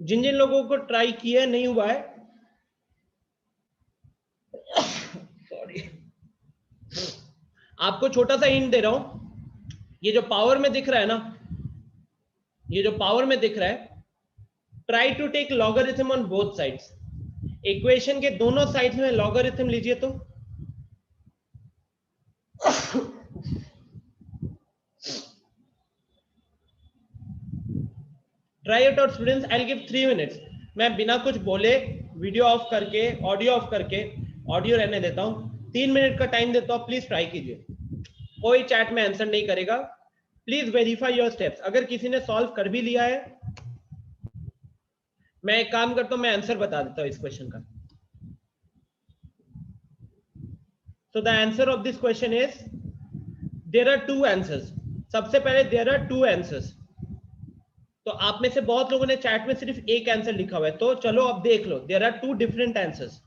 जिन जिन लोगों को ट्राई किया नहीं हुआ है, सॉरी, आपको छोटा सा हिंट दे रहा हूं। ये जो पावर में दिख रहा है ना, ये जो पावर में दिख रहा है, try to take logarithm on both sides. Equation के दोनों साइड्स में लॉगरिथम लीजिए तो try it out students, I will give 3 minutes. मैं बिना कुछ बोले वीडियो ऑफ करके, ऑडियो ऑफ करके, ऑडियो रहने देता हूं। 3 मिनट का टाइम देता हूं, प्लीज ट्राई कीजिए। कोई चैट में आंसर नहीं करेगा, प्लीज वेरीफाई योर स्टेप्स। अगर किसी ने सॉल्व कर भी लिया है, मैं एक काम करता हूं, मैं आंसर बता देता हूं इस क्वेश्चन का। So the answer of this question is there are 2 answers. सबसे पहले there are 2 answers. तो आप में से बहुत लोगों ने चैट में सिर्फ एक आंसर लिखा हुआ है, तो चलो अब देख लो, there are 2 different answers.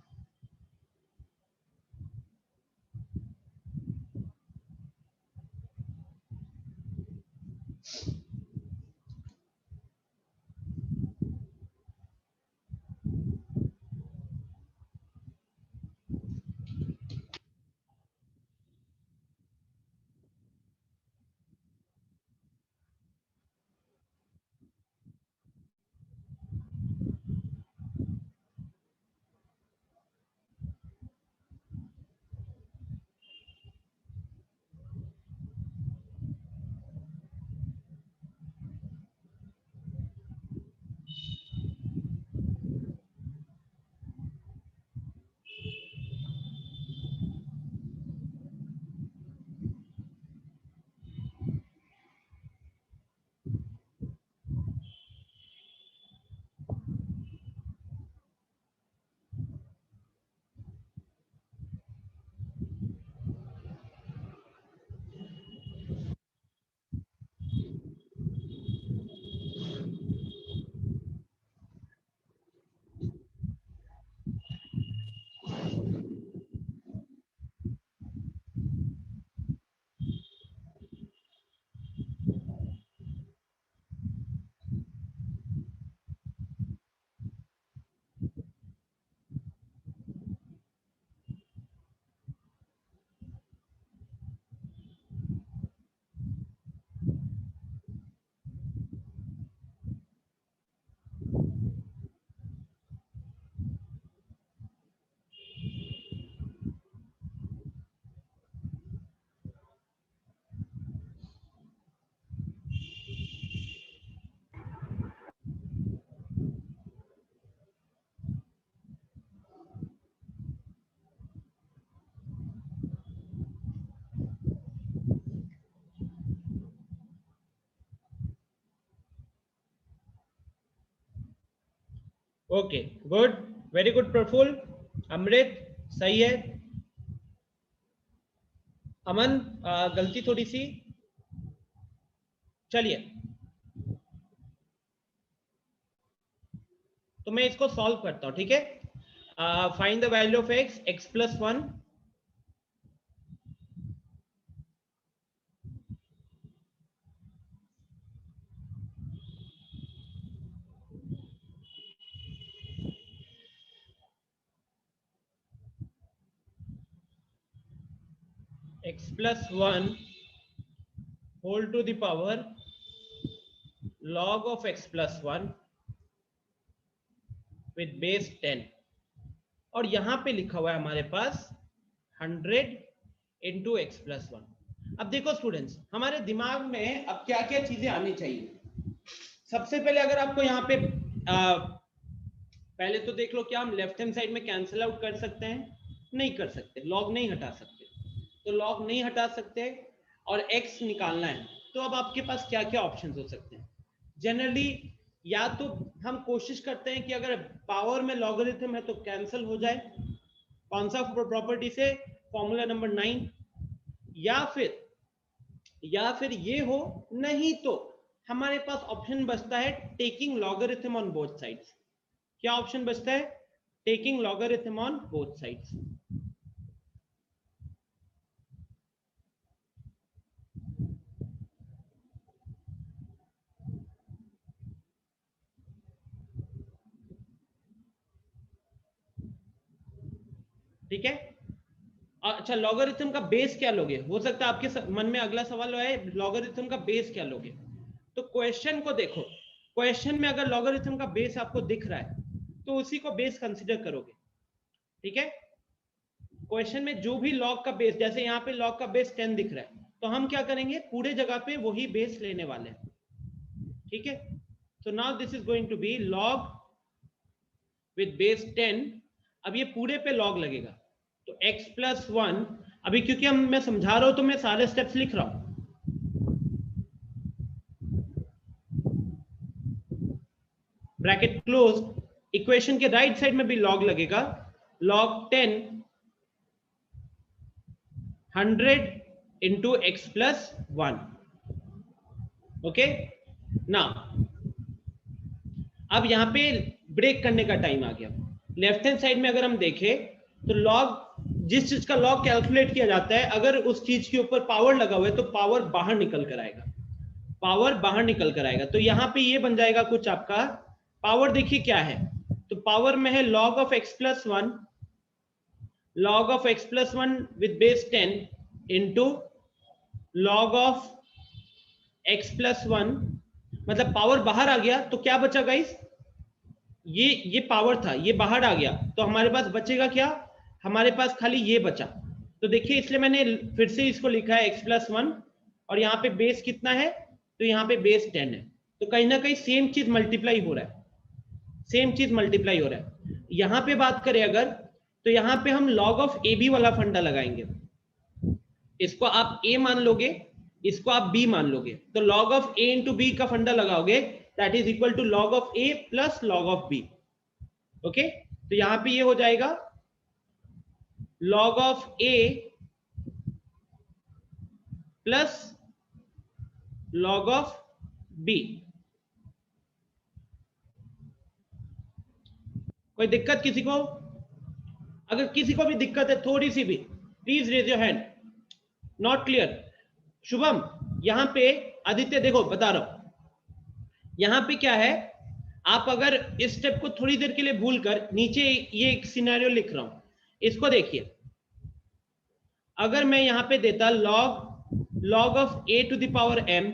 Okay good, very good Prafull, Amrit सही है। अमन गलती थोड़ी सी, चलिए तो मैं इसको सॉल्व करता हूं, ठीक है। Find the value of x, x plus 1 x plus 1 whole to the power log of x plus 1 with base 10, और यहां पे लिखा हुआ है हमारे पास 100 इंटू एक्स प्लस 1। अब देखो स्टूडेंट्स, हमारे दिमाग में अब क्या क्या चीजें आनी चाहिए। सबसे पहले अगर आपको यहाँ पे पहले तो देख लो, क्या हम लेफ्ट हैंड साइड में कैंसिल आउट कर सकते हैं? नहीं कर सकते, लॉग नहीं हटा सकते। तो log नहीं हटा सकते और x निकालना है, तो अब आपके पास क्या क्या ऑप्शंस हो सकते हैं? जनरली या तो हम कोशिश करते हैं कि अगर पावर में लॉगरिथम है तो कैंसिल हो जाए, कौन सा प्रॉपर्टी से? Formula number 9। या फिर ये हो, नहीं तो हमारे पास ऑप्शन बचता है taking logarithm on both sides. क्या ऑप्शन बचता है? Taking logarithm on both sides. ठीक है। अच्छा, लॉगरिथम का बेस क्या लोगे? हो सकता है आपके मन में अगला सवाल है, लॉगरिथम का बेस क्या लोगे? तो क्वेश्चन को देखो, क्वेश्चन में अगर लॉगरिथम का बेस आपको दिख रहा है तो उसी को बेस कंसीडर करोगे। ठीक है, क्वेश्चन में जो भी लॉग का बेस, जैसे यहाँ पे लॉग का बेस 10 दिख रहा है, तो हम क्या करेंगे, पूरे जगह पे वही बेस लेने वाले हैं। ठीक है, so now this is going to be log with base 10। अब ये पूरे पे लॉग लगेगा, तो x प्लस 1, अभी क्योंकि मैं समझा रहा हूं तो मैं सारे स्टेप्स लिख रहा हूं। ब्रैकेट क्लोज, इक्वेशन के राइट साइड में भी लॉग लगेगा, log 10 100 into x plus 1। Okay ना, अब यहां पे ब्रेक करने का टाइम आ गया। लेफ्ट हैंड साइड में अगर हम देखें तो लॉग, जिस चीज का लॉग कैलकुलेट किया जाता है, अगर उस चीज के ऊपर पावर लगा हुआ है तो पावर बाहर निकल कर आएगा, पावर बाहर निकल कर आएगा। तो यहां पे ये बन जाएगा कुछ आपका पावर, देखिए क्या है, तो पावर में है log of x plus 1, log of x plus 1 with base 10 into log of x plus 1, मतलब पावर बाहर आ गया तो क्या बचा गाइस, ये पावर था, ये बाहर आ गया, तो हमारे पास बचेगा क्या, हमारे पास खाली ये बचा। तो देखिए इसलिए मैंने फिर से इसको लिखा है x plus 1, और यहाँ पे बेस कितना है, तो यहाँ पे बेस 10 है, तो कहीं ना कहीं सेम चीज मल्टीप्लाई हो रहा है, सेम चीज मल्टीप्लाई हो रहा है। यहां पे बात करें अगर, तो यहां पे हम log ऑफ ए बी वाला फंडा लगाएंगे, इसको आप a मान लोगे, इसको आप b मान लोगे, तो log of a into b का फंडा लगाओगे, that is equal to log of a plus log of b। Okay, तो यहां पे ये हो जाएगा log of a plus log of b। कोई दिक्कत किसी को? अगर किसी को भी दिक्कत है थोड़ी सी भी, please raise your hand. Not clear? Shubham, यहां पे आदित्य देखो बता रहा हूं, यहां पे क्या है, आप अगर इस स्टेप को थोड़ी देर के लिए भूल कर नीचे ये एक सिनेरियो लिख रहा हूं, इसको देखिए, अगर मैं यहां पे देता log of a to the power m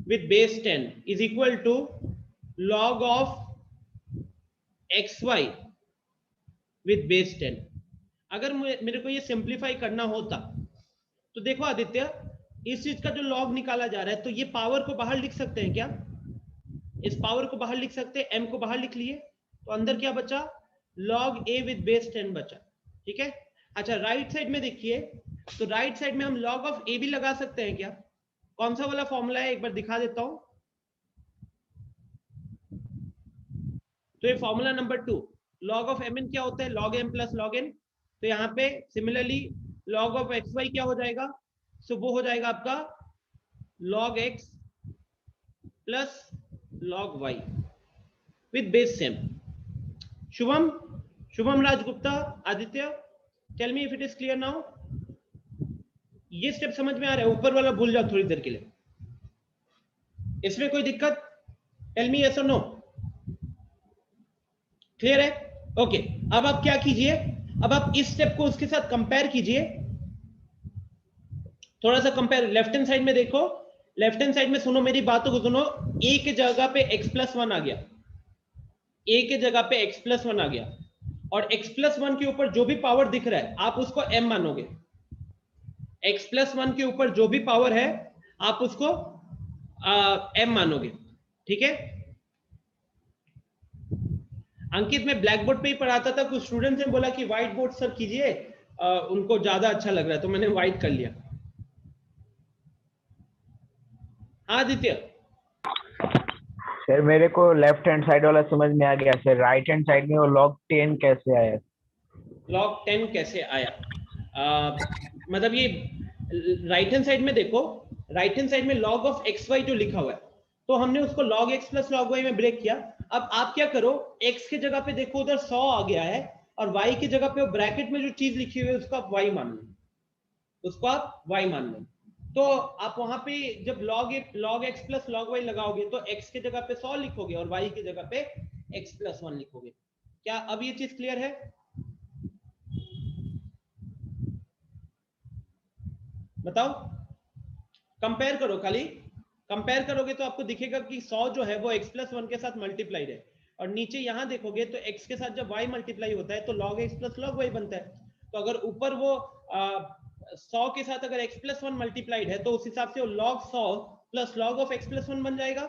with base 10 is equal to log of xy with base 10, अगर मेरे को ये सिंप्लीफाई करना होता तो देखो आदित्य, इस चीज का जो लॉग निकाला जा रहा है, तो ये पावर को बाहर लिख सकते हैं क्या, इस पावर को बाहर लिख सकते हैं, m को बाहर लिख लिए, तो अंदर क्या बचा, log a with base 10 बचा। ठीक है, अच्छा राइट साइड में देखिए, तो राइट साइड में हम log ऑफ a भी लगा सकते हैं क्या, कौन सा वाला फॉर्मूला है, एक बार दिखा देता हूं, तो ये formula number 2, log of mn क्या होता है, log m plus log n, तो यहाँ पे सिमिलरली log ऑफ xy क्या हो जाएगा, सो वो हो जाएगा आपका log x plus log y with base same. Shubham Rajgupta, Aditya, tell me if it is clear now. ये स्टेप समझ में आ रहा है, ऊपर वाला भूल जाओ थोड़ी देर के लिए, इसमें कोई दिक्कत, टेल मी यस और नो, क्लियर है? ओके, अब आप क्या कीजिए, अब आप इस स्टेप को उसके साथ कंपेयर कीजिए, थोड़ा सा कंपेयर, लेफ्ट हैंड साइड में देखो, लेफ्ट हैंड साइड में सुनो मेरी बातों को सुनो, a के जगह पे x प्लस 1 आ गया, a के जगह पे x प्लस 1 आ गया, और x प्लस 1 के ऊपर जो भी पावर दिख रहा है आप उसको m मानोगे, x प्लस 1 के ऊपर जो भी पावर है आप उसको m मानोगे। ठीक है, अंकित मैं ब्लैक बोर्ड पे ही पढ़ाता था, कुछ स्टूडेंट्स ने बोला कि व्हाइट बोर्ड सर कीजिए, उनको ज्यादा अच्छा लग रहा है, तो मैंने व्हाइट कर लिया। हाँ आदित्य। सर मेरे को लेफ्ट हैंड साइड वाला समझ में आ गया सर, राइट हैंड साइड में वो log 10 कैसे आया? log 10 कैसे आया? मतलब ये राइट हैंड साइड में देखो, राइट हैंड साइड में log ऑफ एक्स वाई जो लिखा हुआ है, तो हमने उसको log x plus log y में ब्रेक किया। अब आप क्या करो, x के जगह पे देखो उधर 100 आ गया है, और y की जगह पे ब्रैकेट में जो चीज लिखी हुई है उसको आप y मान लो, उसको आप y मान लो। तो आप वहां पे जब log x plus log y लगाओगे तो x के जगह पे 100 लिखोगे और y की जगह पे x प्लस 1 लिखोगे। क्या अब ये चीज क्लियर है? बताओ, कंपेयर करो, खाली कंपेयर करोगे तो आपको दिखेगा कि 100 जो है वो x प्लस 1 के साथ मल्टीप्लाइड है, और नीचे यहां देखोगे तो x के साथ जब y मल्टीप्लाई होता है तो log x plus log y बनता है। तो अगर ऊपर वो 100 के साथ अगर x प्लस 1 मल्टीप्लाइड है तो उस हिसाब से वो log 100 plus log of x plus 1 बन जाएगा।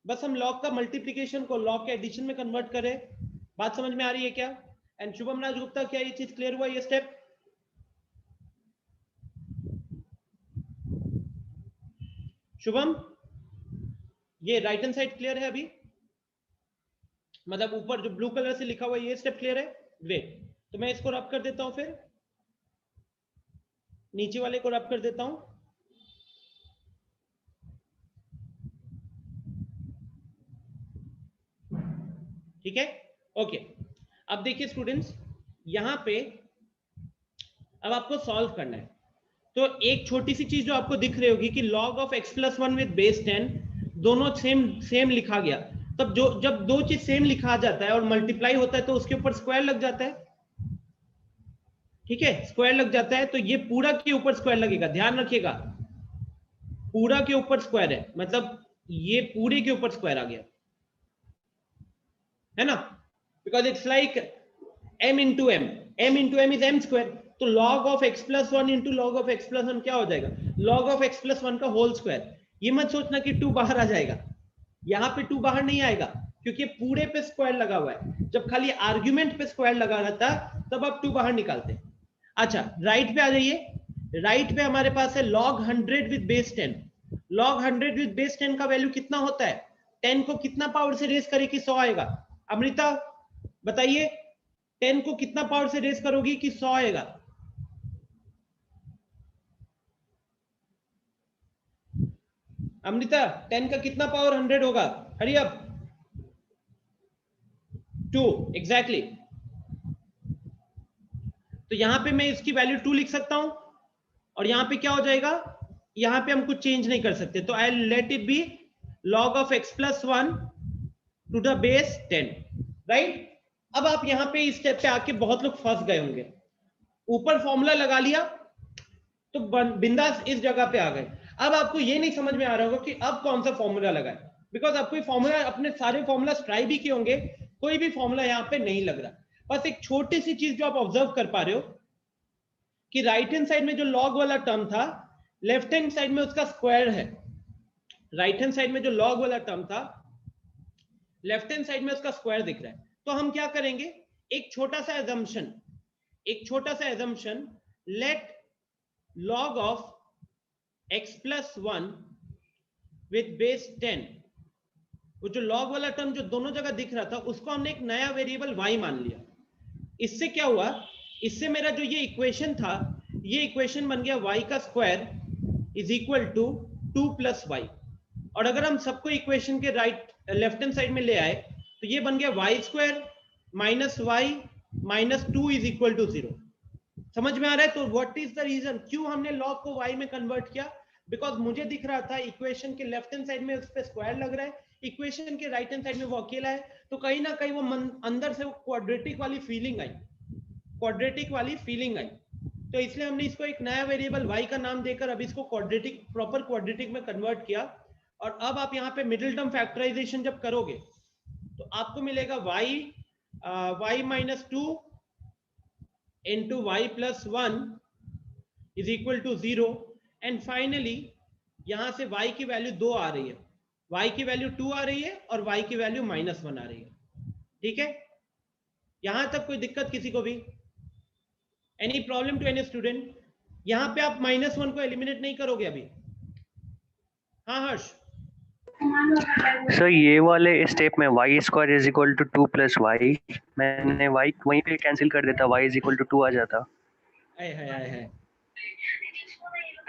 बस हम log का मल्टीप्लीकेशन को log के एडिशन में कन्वर्ट करें। बात समझ में आ रही है क्या? एंड शुभम राज गुप्ता, क्या ये चीज क्लियर हुआ, ये स्टेप? शुभम, ये राइट हैंड साइड क्लियर है अभी? मतलब ऊपर जो ब्लू कलर से लिखा हुआ है ये स्टेप क्लियर है? ग्रेट। तो मैं इसको रब कर देता हूं, फिर नीचे वाले को रब कर देता हूं। ठीक है, ओके। अब देखिए स्टूडेंट्स, यहां पे अब आपको सॉल्व करना है। तो एक छोटी सी चीज जो आपको दिख रही होगी कि log of x plus 1 with base 10 दोनों सेम लिखा गया। तब जब दो चीज सेम लिखा जाता है और मल्टीप्लाई होता है तो उसके ऊपर स्क्वायर लग जाता है। ठीक है, स्क्वायर लग जाता है, तो ये पूरा के ऊपर स्क्वायर लगेगा, ध्यान रखिएगा, पूरा के ऊपर स्क्वायर है, मतलब ये पूरे के ऊपर स्क्वायर आ गया है ना, because it's like m into m, m into m is m square. तो log of x plus 1 into log of x plus 1 क्या हो जाएगा? log ऑफ x प्लस 1 का होल स्क्वायर। ये मत सोचना कि 2 बाहर आ जाएगा, यहां पे 2 बाहर नहीं आएगा क्योंकि पूरे पे स्क्वायर लगा हुआ है। जब खाली आर्ग्यूमेंट पे स्क्वायर लगा रहता तब आप 2 बाहर निकालते। अच्छा, राइट पे आ जाइए। राइट पे हमारे पास है log 100 with base 10। log 100 with base 10 का वैल्यू कितना होता है? 10 को कितना पावर से रेज करे कि 100 आएगा? अमृता बताइए, 10 को कितना पावर से रेज करोगी कि 100 आएगा? अमृता, 10 का कितना पावर 100 होगा? Hurry up. 2, एग्जैक्टली। तो यहां पे मैं इसकी वैल्यू 2 लिख सकता हूं, और यहां पे क्या हो जाएगा, यहां पे हम कुछ चेंज नहीं कर सकते, तो I let it be log of x plus 1 to the base 10, right. अब आप यहां पे इस स्टेप पे आके बहुत लोग फंस गए होंगे, ऊपर फॉर्मूला लगा लिया तो बिंदास इस जगह पे आ गए। अब आपको ये नहीं समझ में आ रहा होगा कि अब कौन सा फॉर्मूला लगाए, बिकॉज आपको फॉर्मूला, अपने सारे फॉर्मूला ट्राई भी किए होंगे, कोई भी फॉर्मूला यहाँ पे नहीं लग रहा। बस एक छोटी सी चीज जो आप ऑब्जर्व कर पा रहे हो कि राइट हैंड साइड में जो लॉग वाला टर्म था, लेफ्ट हैंड साइड में उसका स्क्वायर है। राइट हैंड साइड में जो लॉग वाला टर्म था, लेफ्ट हैंड साइड में उसका स्क्वायर दिख रहा है। तो हम क्या करेंगे, एक छोटा सा assumption, let log of x plus 1 with base 10, वो जो log वाला टर्म जो दोनों जगह दिख रहा था उसको हमने एक नया वेरिएबल y मान लिया। इससे क्या हुआ, इससे मेरा जो ये इक्वेशन था, ये इक्वेशन बन गया y का square is equal to 2 plus y. और अगर हम सबको इक्वेशन के लेफ्ट हैंड साइड में ले आए तो ये बन गया y square minus y minus 2 is equal to 0। समझ में आ रहा है? तो व्हाट इज द रीजन, क्यों हमने log को y में कन्वर्ट किया? बिकॉज मुझे दिख रहा था इक्वेशन के लेफ्ट हैंड साइड में उस पे स्क्वायर लग रहा है, इक्वेशन के राइट हैंड साइड में वो अकेला है, तो कहीं ना कहीं वो अंदर से वो क्वाड्रेटिक वाली फीलिंग आई, तो इसलिए हमने इसको एक नया वेरिएबल y का नाम देकर अब इसको प्रॉपर क्वाड्रेटिक में कन्वर्ट किया। और अब आप यहाँ पे मिडिल टर्म फैक्टराइजेशन जब करोगे तो आपको मिलेगा y minus 2 into y plus 1 is equal to 0, and finally यहां से y की वैल्यू 2 आ रही है, y की वैल्यू 2 आ रही है और y की वैल्यू -1 आ रही है। ठीक है, यहां तक कोई दिक्कत किसी को भी? Any problem to any student? यहाँ पे आप -1 को एलिमिनेट नहीं करोगे अभी? हाँ हर्ष? सर ये वाले स्टेप में y square is equal to 2 plus y, मैंने y वहीं पे कैंसिल कर देता, y इज इक्वल टू 2 आ जाता। आए हाय आए हाय,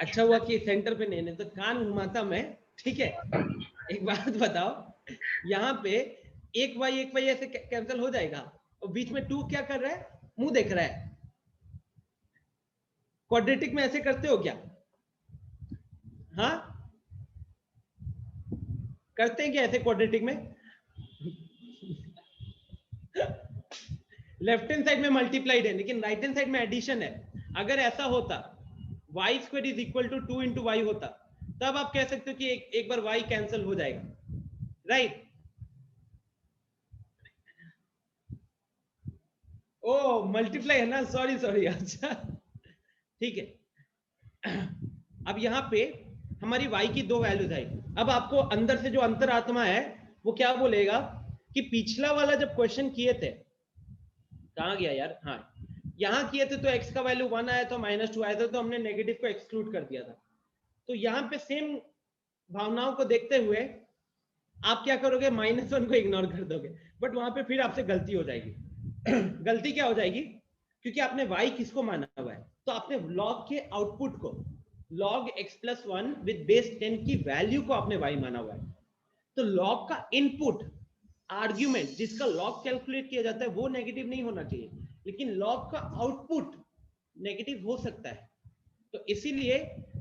अच्छा हुआ कि सेंटर पे नहीं तो कान घुमाता मैं। ठीक है, एक बात बताओ, यहाँ पे एक वाई ऐसे कैंसिल हो जाएगा और बीच में 2 क्या कर रहा है, मुंह देख रहा है। क्वाड्रेटिक में ऐसे करते हो क्या? हाँ करते हैं क्या ऐसे क्वाड्रेटिक में? लेफ्ट हैंड साइड में मल्टीप्लाइड है लेकिन राइट हैंड साइड में एडिशन है। अगर ऐसा होता y square is equal to 2 into y होता, तब आप कह सकते हो कि एक बार वाई कैंसिल हो जाएगा, राइट? ओ मल्टीप्लाई है ना, सॉरी अच्छा ठीक है। अब यहाँ पे हमारी y की 2 वैल्यूज आई। अब आपको अंदर से जो अंतरात्मा है वो क्या बोलेगा कि पिछला वाला जब क्वेश्चन किए थे, कहाँ गया यार, हाँ यहाँ किए थे तो x का वैल्यू 1 आया था, -2 आया था, तो हमने नेगेटिव को एक्सक्लूड कर दिया था। तो यहाँ पे सेम भावनाओं को देखते हुए आप क्या करोगे, -1 को इग्नोर कर दोगे, बट वहां पे फिर आपसे गलती हो जाएगी। गलती क्या हो जाएगी, क्योंकि आपने y किसको माना हुआ है, तो आपने log के आउटपुट को log x+1 विद बेस 10 की वैल्यू को आपने y माना हुआ है। तो log का इनपुट आर्ग्यूमेंट जिसका log कैलकुलेट किया जाता है वो नेगेटिव नहीं होना चाहिए, लेकिन log का आउटपुट नेगेटिव हो सकता है। तो इसीलिए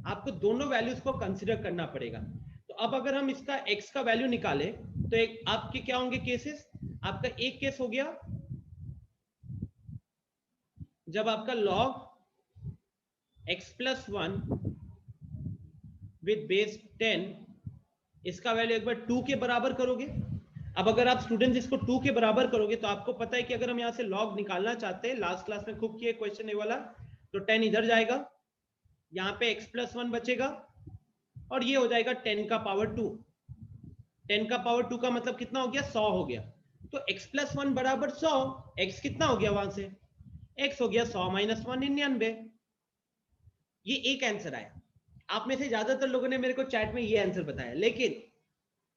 आपको दोनों वैल्यूज को कंसीडर करना पड़ेगा। तो अब अगर हम इसका x का वैल्यू निकालें तो एक आपके क्या होंगे केसेस? आपका एक केस हो गया जब आपका log x+1 विद बेस 10 इसका वैल्यू एक बार 2 के बराबर करोगे। अब अगर आप स्टूडेंट्स इसको 2 के बराबर करोगे तो आपको पता है कि अगर हम यहां से log निकालना चाहते हैं, लास्ट क्लास में खूब किए क्वेश्चन ये वाला, तो 10 इधर जाएगा, यहाँ पे x+1 बचेगा और ये हो जाएगा 10 का पावर 2। 10 का पावर 2 का मतलब कितना हो गया, 100 हो गया। तो x+1 बराबर 100, x कितना हो गया वहां से, x हो गया 100 - 1 99। ये एक आंसर आया। आप में से ज्यादातर लोगों ने मेरे को चैट में ये आंसर बताया, लेकिन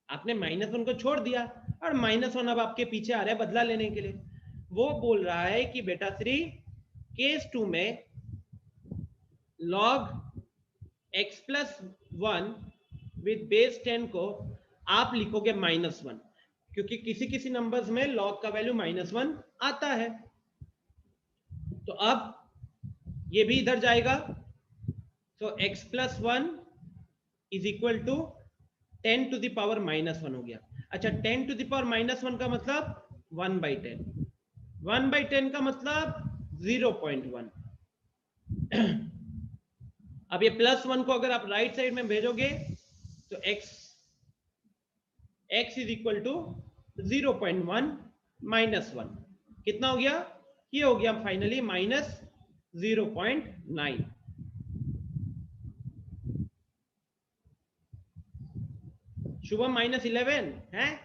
आपने -1 को छोड़ दिया और -1 अब आपके पीछे आ रहा है बदला लेने के लिए। वो बोल रहा है कि बेटा श्री केस 2 में log x+1 विद बेस 10 को आप लिखोगे -1, क्योंकि किसी किसी नंबर्स में log का वैल्यू -1 आता है। तो अब ये भी इधर जाएगा, तो x+1 is equal to 10 to the power -1 हो गया। अच्छा 10 टू द पावर -1 का मतलब 1/10, 1/10 का मतलब 0.1। अब ये +1 को अगर आप राइट साइड में भेजोगे तो x इज इक्वल टू 0.1 -1 कितना हो गया, ये हो गया फाइनली -0.9। शुभम -11 है,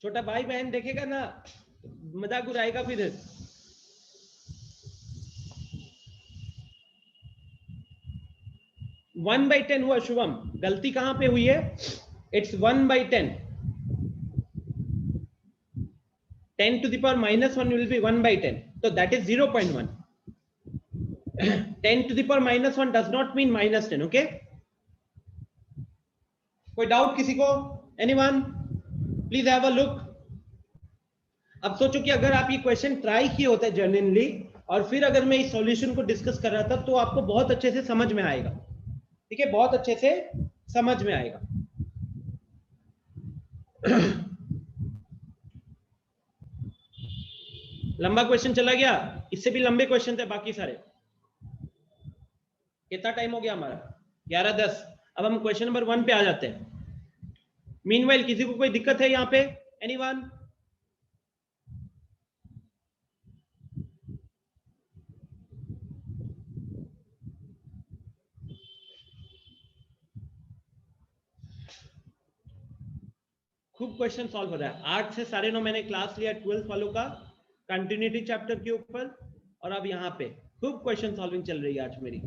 छोटा भाई बहन देखेगा ना मजाक उड़ाएगा फिर। वन बाई 10 हुआ शुभम, गलती कहां पे हुई है, it's 1/10। 10 to the power -1 will be 1/10, so that is 0.1. 10 to the power -1 does not mean -10, okay? कोई डाउट किसी को, anyone? Please have a look. अब सोचो कि अगर आप ये क्वेश्चन ट्राई किए होते जेन्युइनली और फिर अगर मैं इस सॉल्यूशन को डिस्कस कर रहा था तो आपको बहुत अच्छे से समझ में आएगा, ठीक है, बहुत अच्छे से समझ में आएगा। लंबा क्वेश्चन चला गया, इससे भी लंबे क्वेश्चन थे बाकी सारे। कितना टाइम हो गया हमारा, 11:10। अब हम क्वेश्चन नंबर 1 पे आ जाते हैं। मीनवाइल किसी को कोई दिक्कत है यहाँ पे, एनीवन? खूब क्वेश्चन सॉल्व हो रहा है। 8 से 9:30 मैंने क्लास लिया 12th वालों का, कंटिन्यूटी चैप्टर के ऊपर, और अब यहाँ पे खूब क्वेश्चन सॉल्विंग चल रही है आज मेरी।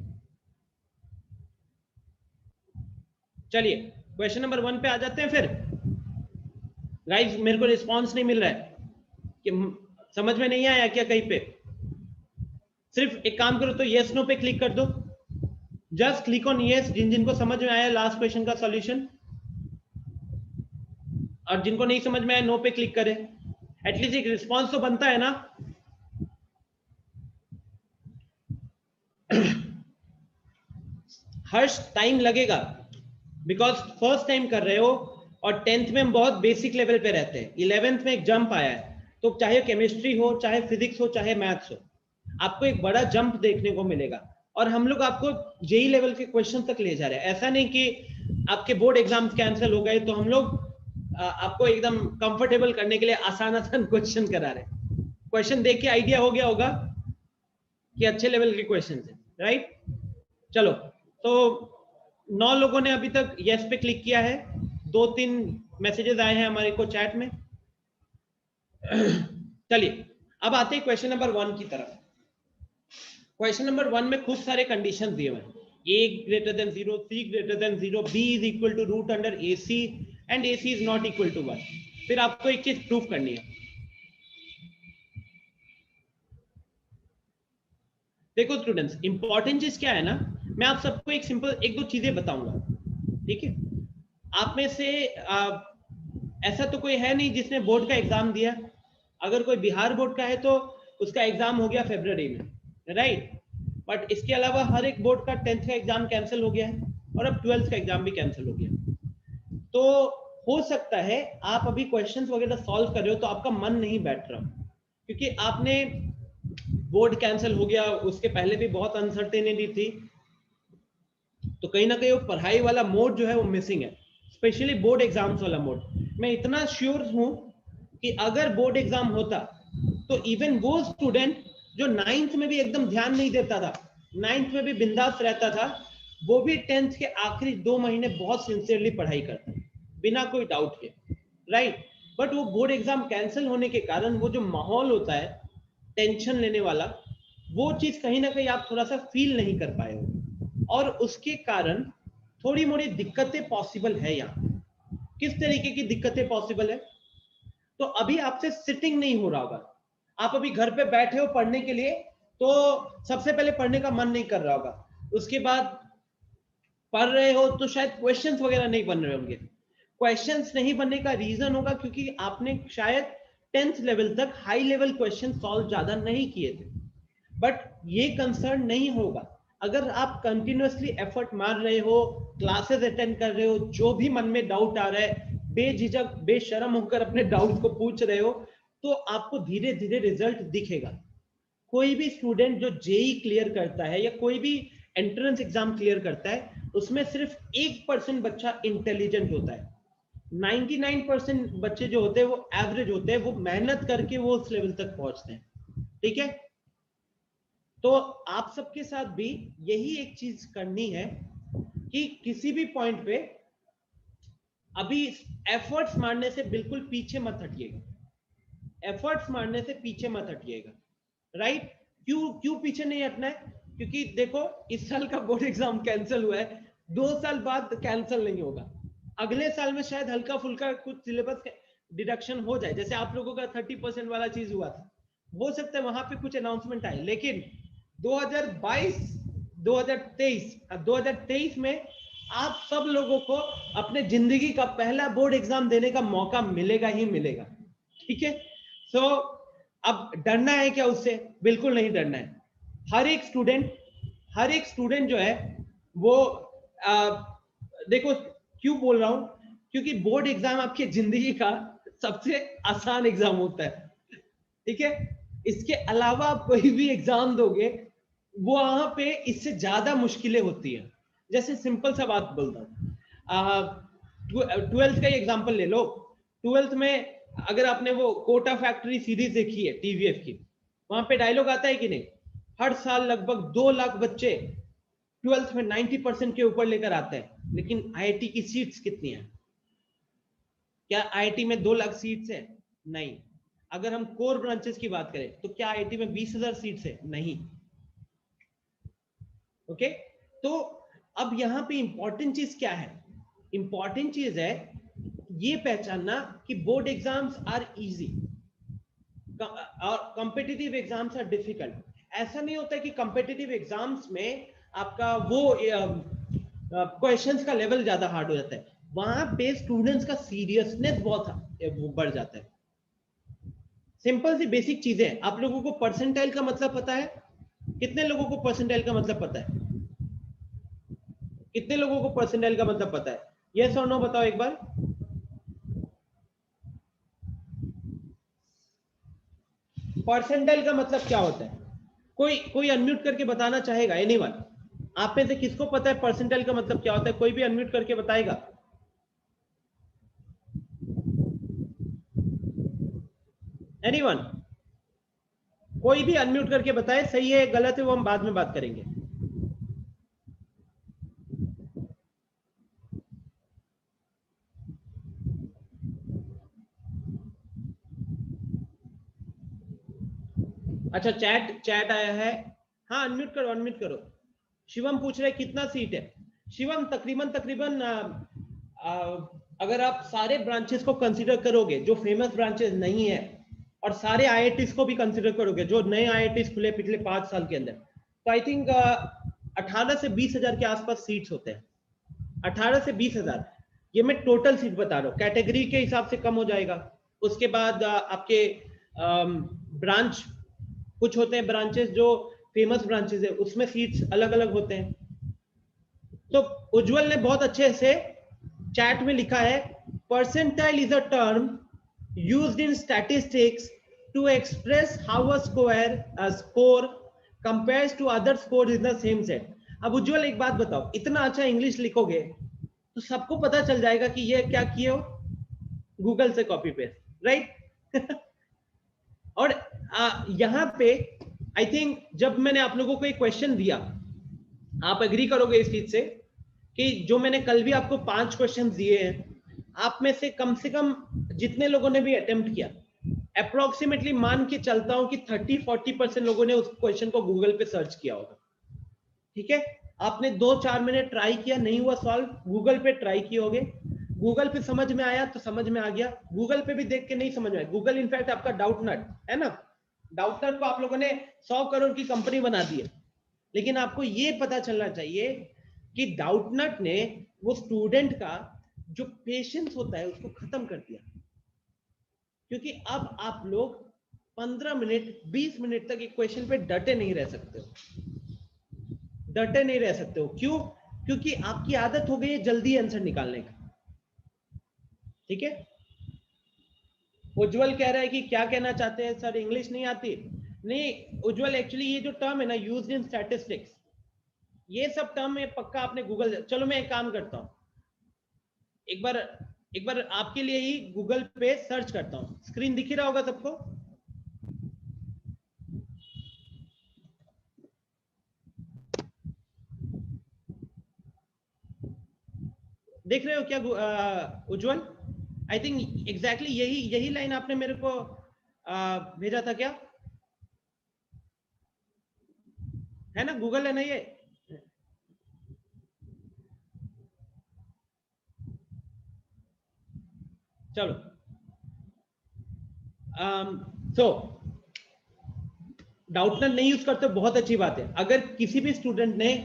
चलिए क्वेश्चन नंबर 1 पे आ जाते हैं फिर। गाइस मेरे को रिस्पांस नहीं मिल रहा है, कि समझ में नहीं आया क्या कहीं पे? सिर्फ एक काम करो तो यस नो पे क्लिक कर दो, जस्ट क्लिक ऑन यस जिनको समझ में आया लास्ट क्वेश्चन का सॉल्यूशन, और जिनको नहीं समझ में आया नो पे क्लिक करें। एटलीस्ट एक रिस्पांस तो बनता है ना। हर्ष टाइम लगेगा बिकॉज फर्स्ट टाइम कर रहे हो, और 10th में हम बहुत बेसिक लेवल पे रहते हैं, 11th में एक जंप आया है, तो चाहे केमिस्ट्री हो, चाहे फिजिक्स हो, चाहे मैथ्स हो, आपको एक बड़ा जंप देखने को मिलेगा। और हम लोग आपको जेई लेवल के क्वेश्चन तक ले जा रहे हैं। ऐसा नहीं कि आपके बोर्ड एग्जाम्स कैंसिल हो गए तो हम लोग आपको एकदम कंफर्टेबल करने के लिए आसान आसान क्वेश्चन करा रहे हैं। क्वेश्चन देख के आइडिया हो गया होगा कि अच्छे लेवल के क्वेश्चन है, राइट? चलो, तो 9 लोगों ने अभी तक यस पे क्लिक किया है, 2-3 मैसेजेस आए हैं हमारे को चैट में। चलिए अब आते हैं क्वेश्चन नंबर 1 की तरफ। क्वेश्चन नंबर 1 में खूब सारे कंडीशन दिए हुए हैं, a greater than 0, c greater than 0, b is equal to root under ac and ac is not equal to 1। फिर आपको एक चीज प्रूफ करनी है। देखो स्टूडेंट्स, इंपॉर्टेंट चीज क्या है ना, मैं आप सबको एक सिंपल 1-2 चीजें बताऊंगा, ठीक है? आप में से ऐसा तो कोई है नहीं जिसने बोर्ड का एग्जाम दिया। अगर कोई बिहार बोर्ड का है तो उसका एग्जाम हो गया फरवरी में, राइट? बट इसके अलावा हर एक बोर्ड का 10th का एग्जाम कैंसिल हो गया है, और अब 12th का एग्जाम भी कैंसिल हो गया। तो हो सकता है आप अभी क्वेश्चंस वगैरह सॉल्व कर रहे हो तो आपका मन नहीं बैठ रहा, क्योंकि आपने बोर्ड कैंसिल हो गया, उसके पहले भी बहुत अनसर्टेनिटी थी, तो कहीं ना कहीं वो पढ़ाई वाला मोड जो है वो मिसिंग है, स्पेशली बोर्ड एग्जाम्स वाला मोड। मैं इतना श्योर हूं कि अगर बोर्ड एग्जाम होता तो इवन वो स्टूडेंट जो 9th में भी एकदम ध्यान नहीं देता था, 9th में भी बिंदास रहता था, वो भी 10th के आखिरी 2 महीने बहुत सिंसियरली पढ़ाई करता है, बिना कोई डाउट के, राइट? बट वो बोर्ड एग्जाम कैंसिल होने के कारण वो जो माहौल होता है टेंशन लेने वाला, वो चीज कहीं ना कहीं आप थोड़ा सा फील नहीं कर पाए हो, और उसके कारण थोड़ी मोड़ी दिक्कतें पॉसिबल है। यहाँ किस तरीके की दिक्कतें पॉसिबल है? तो अभी आपसे सिटिंग नहीं हो रहा होगा, आप अभी घर पे बैठे हो पढ़ने के लिए, तो सबसे पहले पढ़ने का मन नहीं कर रहा होगा, उसके बाद पढ़ रहे हो तो शायद क्वेश्चंस वगैरह नहीं बन रहे होंगे। क्वेश्चंस नहीं बनने का रीजन होगा क्योंकि आपने शायद 10th लेवल तक हाई लेवल क्वेश्चन सॉल्व ज्यादा नहीं किए थे। बट ये कंसर्न नहीं होगा अगर आप कंटिन्यूअसली एफर्ट मार रहे हो, क्लासेस अटेंड कर रहे हो, जो भी मन में डाउट आ रहा है बेझिझक बेशर्म होकर अपने डाउट को पूछ रहे हो, तो आपको धीरे धीरे रिजल्ट दिखेगा। कोई भी स्टूडेंट जो जेई क्लियर करता है या कोई भी एंट्रेंस एग्जाम क्लियर करता है, उसमें सिर्फ 1% बच्चा इंटेलिजेंट होता है। 99% बच्चे जो होते हैं वो एवरेज होते हैं, वो मेहनत करके वो उस लेवल तक पहुंचते हैं, ठीक है? तो आप सबके साथ भी यही एक चीज करनी है कि किसी भी पॉइंट पे अभी एफर्ट्स मारने से बिल्कुल पीछे मत हटिएगा, एफर्ट्स मारने से पीछे मत हटिएगा, राइट? क्यों पीछे नहीं हटना है? क्योंकि देखो इस साल का बोर्ड एग्जाम कैंसिल हुआ है, 2 साल बाद कैंसिल नहीं होगा, अगले साल में शायद हल्का फुल्का कुछ सिलेबस डिडक्शन हो जाए, जैसे आप लोगों का 30% वाला चीज हुआ था, हो सकता है वहां पे कुछ अनाउंसमेंट आए। लेकिन 2023 में आप सब लोगों को अपने जिंदगी का पहला बोर्ड एग्जाम देने का मौका मिलेगा ही मिलेगा, ठीक है? सो अब डरना है क्या उससे? बिल्कुल नहीं डरना है। हर एक स्टूडेंट जो है वो देखो क्यों बोल रहा हूं, क्योंकि बोर्ड एग्जाम आपकी जिंदगी का सबसे आसान एग्जाम होता है, ठीक है? इसके अलावा आप कोई भी एग्जाम दोगे वो वहां पे इससे ज्यादा मुश्किलें होती है। जैसे सिंपल सा बात बोलता हूं, 12th का एग्जांपल ले लो। 12th में अगर आपने वो कोटा फैक्ट्री सीरीज देखी है टीवीएफ की, वहां पे डायलॉग आता है कि नहीं, हर साल लगभग 2 लाख बच्चे 12th में 90% के ऊपर लेकर आते हैं, लेकिन आईआईटी की सीट्स कितनी है? क्या आईआईटी में 2 लाख सीट्स है? नहीं। अगर हम कोर ब्रांचेस की बात करें तो क्या आईआईटी में 20,000 सीट्स है? नहीं। ओके, तो अब यहाँ पे इंपॉर्टेंट चीज क्या है? इंपॉर्टेंट चीज है ये पहचानना कि बोर्ड एग्जाम्स आर इजी और कॉम्पिटिटिव एग्जाम्स आर डिफिकल्ट। ऐसा नहीं होता है कि कॉम्पिटिटिव एग्जाम्स में आपका वो क्वेश्चंस का लेवल ज्यादा हार्ड हो जाता है, वहां पे स्टूडेंट्स का सीरियसनेस बहुत बढ़ जाता है। सिंपल सी बेसिक चीजें, आप लोगों को परसेंटाइल का मतलब पता है? कितने लोगों को परसेंटाइल का मतलब पता है? कितने लोगों को परसेंटाइल का मतलब पता है? यस और नो बताओ एक बार। परसेंटाइल का मतलब क्या होता है? कोई अनम्यूट करके बताना चाहेगा? एनीवन? आप में से किसको पता है परसेंटाइल का मतलब क्या होता है? कोई भी अनम्यूट करके बताएगा? एनीवन? कोई भी अनम्यूट करके बताए, सही है गलत है वो हम बाद में बात करेंगे। अच्छा, चैट आया है। हाँ, अनम्यूट करो, अनम्यूट करो। शिवम पूछ रहे कितना सीट है। शिवम तकरीबन अगर आप सारे ब्रांचेस को कंसीडर करोगे जो फेमस ब्रांचेस नहीं है, और सारे आईआईटीज को भी कंसीडर करोगे जो नए आईआईटीज खुले पिछले 5 साल के अंदर, तो आई थिंक 18 से 20,000 के आसपास सीट्स होते हैं। 18 से 20,000, ये मैं टोटल सीट बता रहा हूँ, कैटेगरी के हिसाब से कम हो जाएगा। उसके बाद आपके ब्रांच, कुछ होते हैं ब्रांचेस जो फेमस ब्रांचेस है, उसमें सीट्स अलग अलग होते हैं। तो उज्जवल ने बहुत अच्छे से चैट में लिखा है, percentile is a term used in statistics to express how a score compares to other score in the same set. अब उज्जवल एक बात बताओ, इतना अच्छा इंग्लिश लिखोगे तो सबको पता चल जाएगा कि ये क्या किए हो, गूगल से कॉपी पेस्ट, राइट? और यहां पे आई थिंक जब मैंने आप लोगों को एक क्वेश्चन दिया, आप एग्री करोगे इस चीज से कि जो मैंने कल भी आपको 5 क्वेश्चन दिए हैं, आप में से कम जितने लोगों ने भी अटेम्प्ट किया, अप्रोक्सीमेटली मान के चलता हूं कि 30-40% लोगों ने उस क्वेश्चन को गूगल पे सर्च किया होगा। ठीक है, आपने 2-4 मिनट ट्राई किया, नहीं हुआ सॉल्व, गूगल पे ट्राई किए होगे, गूगल पे समझ में आया तो समझ में आ गया, गूगल पे भी देख के नहीं समझ में आया। गूगल इनफैक्ट आपका डाउटनट है ना, डाउटनट को आप लोगों ने 100 करोड़ की कंपनी बना दी है, लेकिन आपको ये पता चलना चाहिए कि डाउटनट ने वो स्टूडेंट का जो पेशेंस होता है उसको खत्म कर दिया। क्योंकि अब आप लोग 15 मिनट 20 मिनट तक एक क्वेश्चन पे डटे नहीं रह सकते हो, डटे नहीं रह सकते हो। क्यों? क्योंकि आपकी आदत हो गई है जल्दी आंसर निकालने का। ठीक है, उज्जवल कह रहा है कि क्या कहना चाहते हैं सर, इंग्लिश नहीं आती? नहीं उज्जवल, एक्चुअली ये जो टर्म है ना, यूज्ड इन स्टैटिस्टिक्स, ये सब टर्म में पक्का आपने गूगल, चलो मैं एक काम करता हूं, एक बार आपके लिए ही गूगल पे सर्च करता हूं। स्क्रीन दिख ही रहा होगा सबको? देख रहे हो क्या उज्जवल? आई थिंक एग्जैक्टली यही लाइन आपने मेरे को भेजा था क्या? है ना, गूगल है ना ये? चलो, सो डाउटनट नहीं यूज करते, बहुत अच्छी बात है। अगर किसी भी स्टूडेंट ने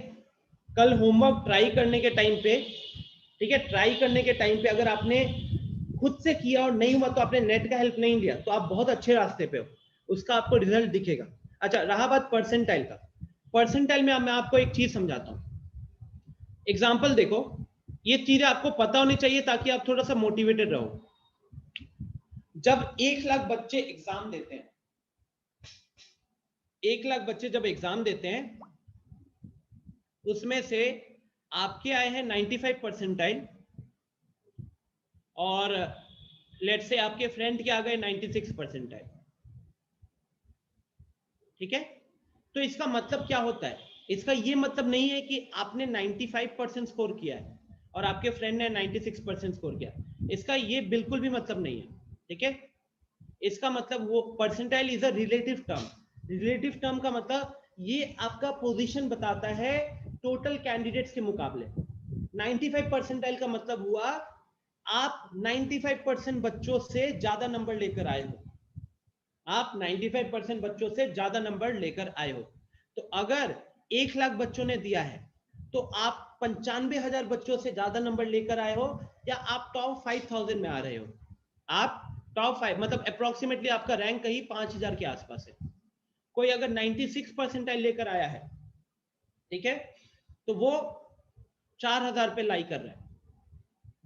कल होमवर्क ट्राई करने के टाइम पे, ठीक है, ट्राई करने के टाइम पे अगर आपने खुद से किया और नहीं हुआ तो आपने नेट का हेल्प नहीं लिया, तो आप बहुत अच्छे रास्ते पे हो, उसका आपको रिजल्ट दिखेगा। अच्छा, रहा बात परसेंटाइल का, परसेंटाइल में मैं आपको एक चीज समझाता हूं। एग्जाम्पल देखो, ये चीजें आपको पता होनी चाहिए ताकि आप थोड़ा सा मोटिवेटेड रहो। जब 1 लाख बच्चे एग्जाम देते हैं, 1 लाख बच्चे जब एग्जाम देते हैं, उसमें से आपके आए हैं 95 परसेंटाइल, और लेट से आपके फ्रेंड के आ गए 96 परसेंटाइल। ठीक है, तो इसका मतलब क्या होता है? इसका ये मतलब नहीं है कि आपने 95% स्कोर किया है और आपके फ्रेंड ने 96% स्कोर किया, इसका ये बिल्कुल भी मतलब नहीं है। ठीक है, इसका मतलब वो percentile is a relative term. Relative term का मतलब ये आपका पोजीशन बताता है टोटल कैंडिडेट्स के मुकाबले। 95 परसेंटाइल का मतलब हुआ आप 95% बच्चों से ज्यादा नंबर लेकर आए हो, आप 95% बच्चों से ज्यादा नंबर लेकर आए हो। तो अगर 1 लाख बच्चों ने दिया है तो आप 95,000 बच्चों से ज्यादा नंबर लेकर आए हो, या आप टॉप 5000 में आ रहे हो। आप टॉप 5 मतलब अप्रोक्सीमेटली आपका रैंक कहीं 5000 के आसपास है। कोई अगर 96 परसेंटाइल लेकर आया है, ठीक है, तो वो 4000 पे लाई कर रहा है,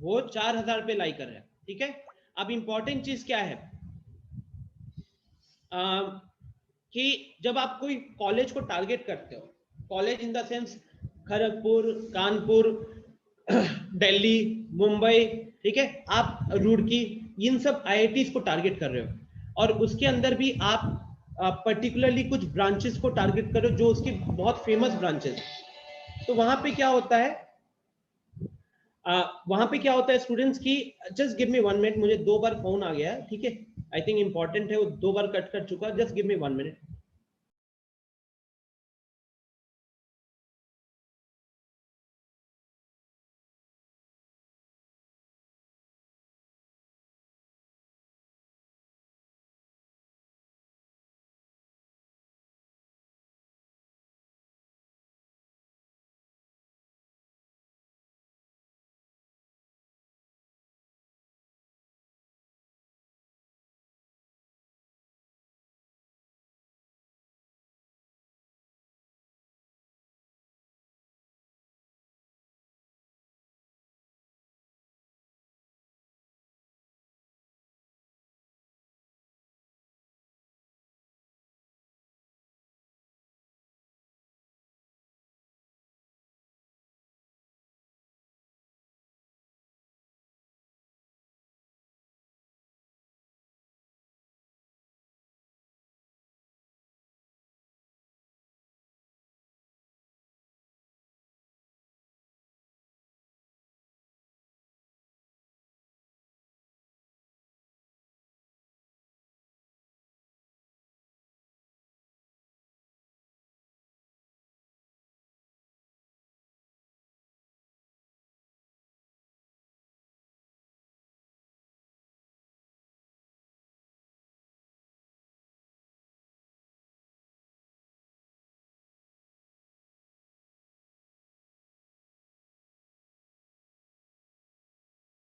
वो 4000 पे लाई कर रहा है, ठीक है। अब इंपॉर्टेंट चीज क्या है कि जब आप कोई कॉलेज को टारगेट करते हो, college in the sense Kharagpur, Kanpur, Delhi, Mumbai, ठीक है, आप रुड़की, इन सब आईआईटीज को टारगेट कर रहे हो, और उसके अंदर भी आप पर्टिकुलरली कुछ ब्रांचेस को टारगेट कर रहे हो जो उसके बहुत फेमस ब्रांचेस। तो वहां पे क्या होता है, वहां पे क्या होता है स्टूडेंट्स की, जस्ट गिव मी 1 मिनट, मुझे 2 बार फोन आ गया है, ठीक है, आई थिंक इंपॉर्टेंट है, वो 2 बार कट कर चुका, just give me 1 minute.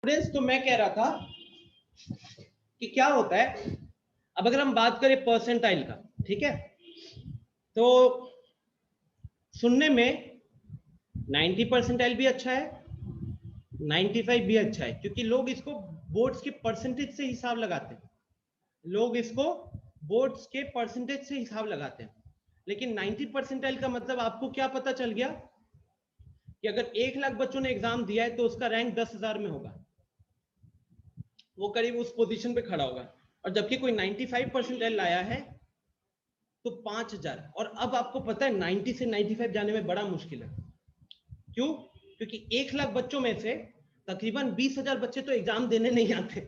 Students, तो मैं कह रहा था कि क्या होता है, अब अगर हम बात करें परसेंटाइल का, ठीक है, तो सुनने में 90 परसेंटाइल भी अच्छा है, 95 भी अच्छा है, क्योंकि लोग इसको बोर्ड्स के परसेंटेज से हिसाब लगाते हैं, लोग इसको बोर्ड्स के परसेंटेज से हिसाब लगाते हैं। लेकिन 90 परसेंटाइल का मतलब आपको क्या पता चल गया कि अगर 1 लाख बच्चों ने एग्जाम दिया है तो उसका रैंक 10,000 में होगा, वो करीब उस पोजीशन पे खड़ा होगा। और जबकि कोई 95 परसेंटाइल लाया है तो 5,000। और अब आपको पता है 90 से 95 जाने में बड़ा मुश्किल है। क्यों? क्योंकि 1 लाख बच्चों में से तकरीबन 20,000 बच्चे तो एग्जाम देने नहीं आते,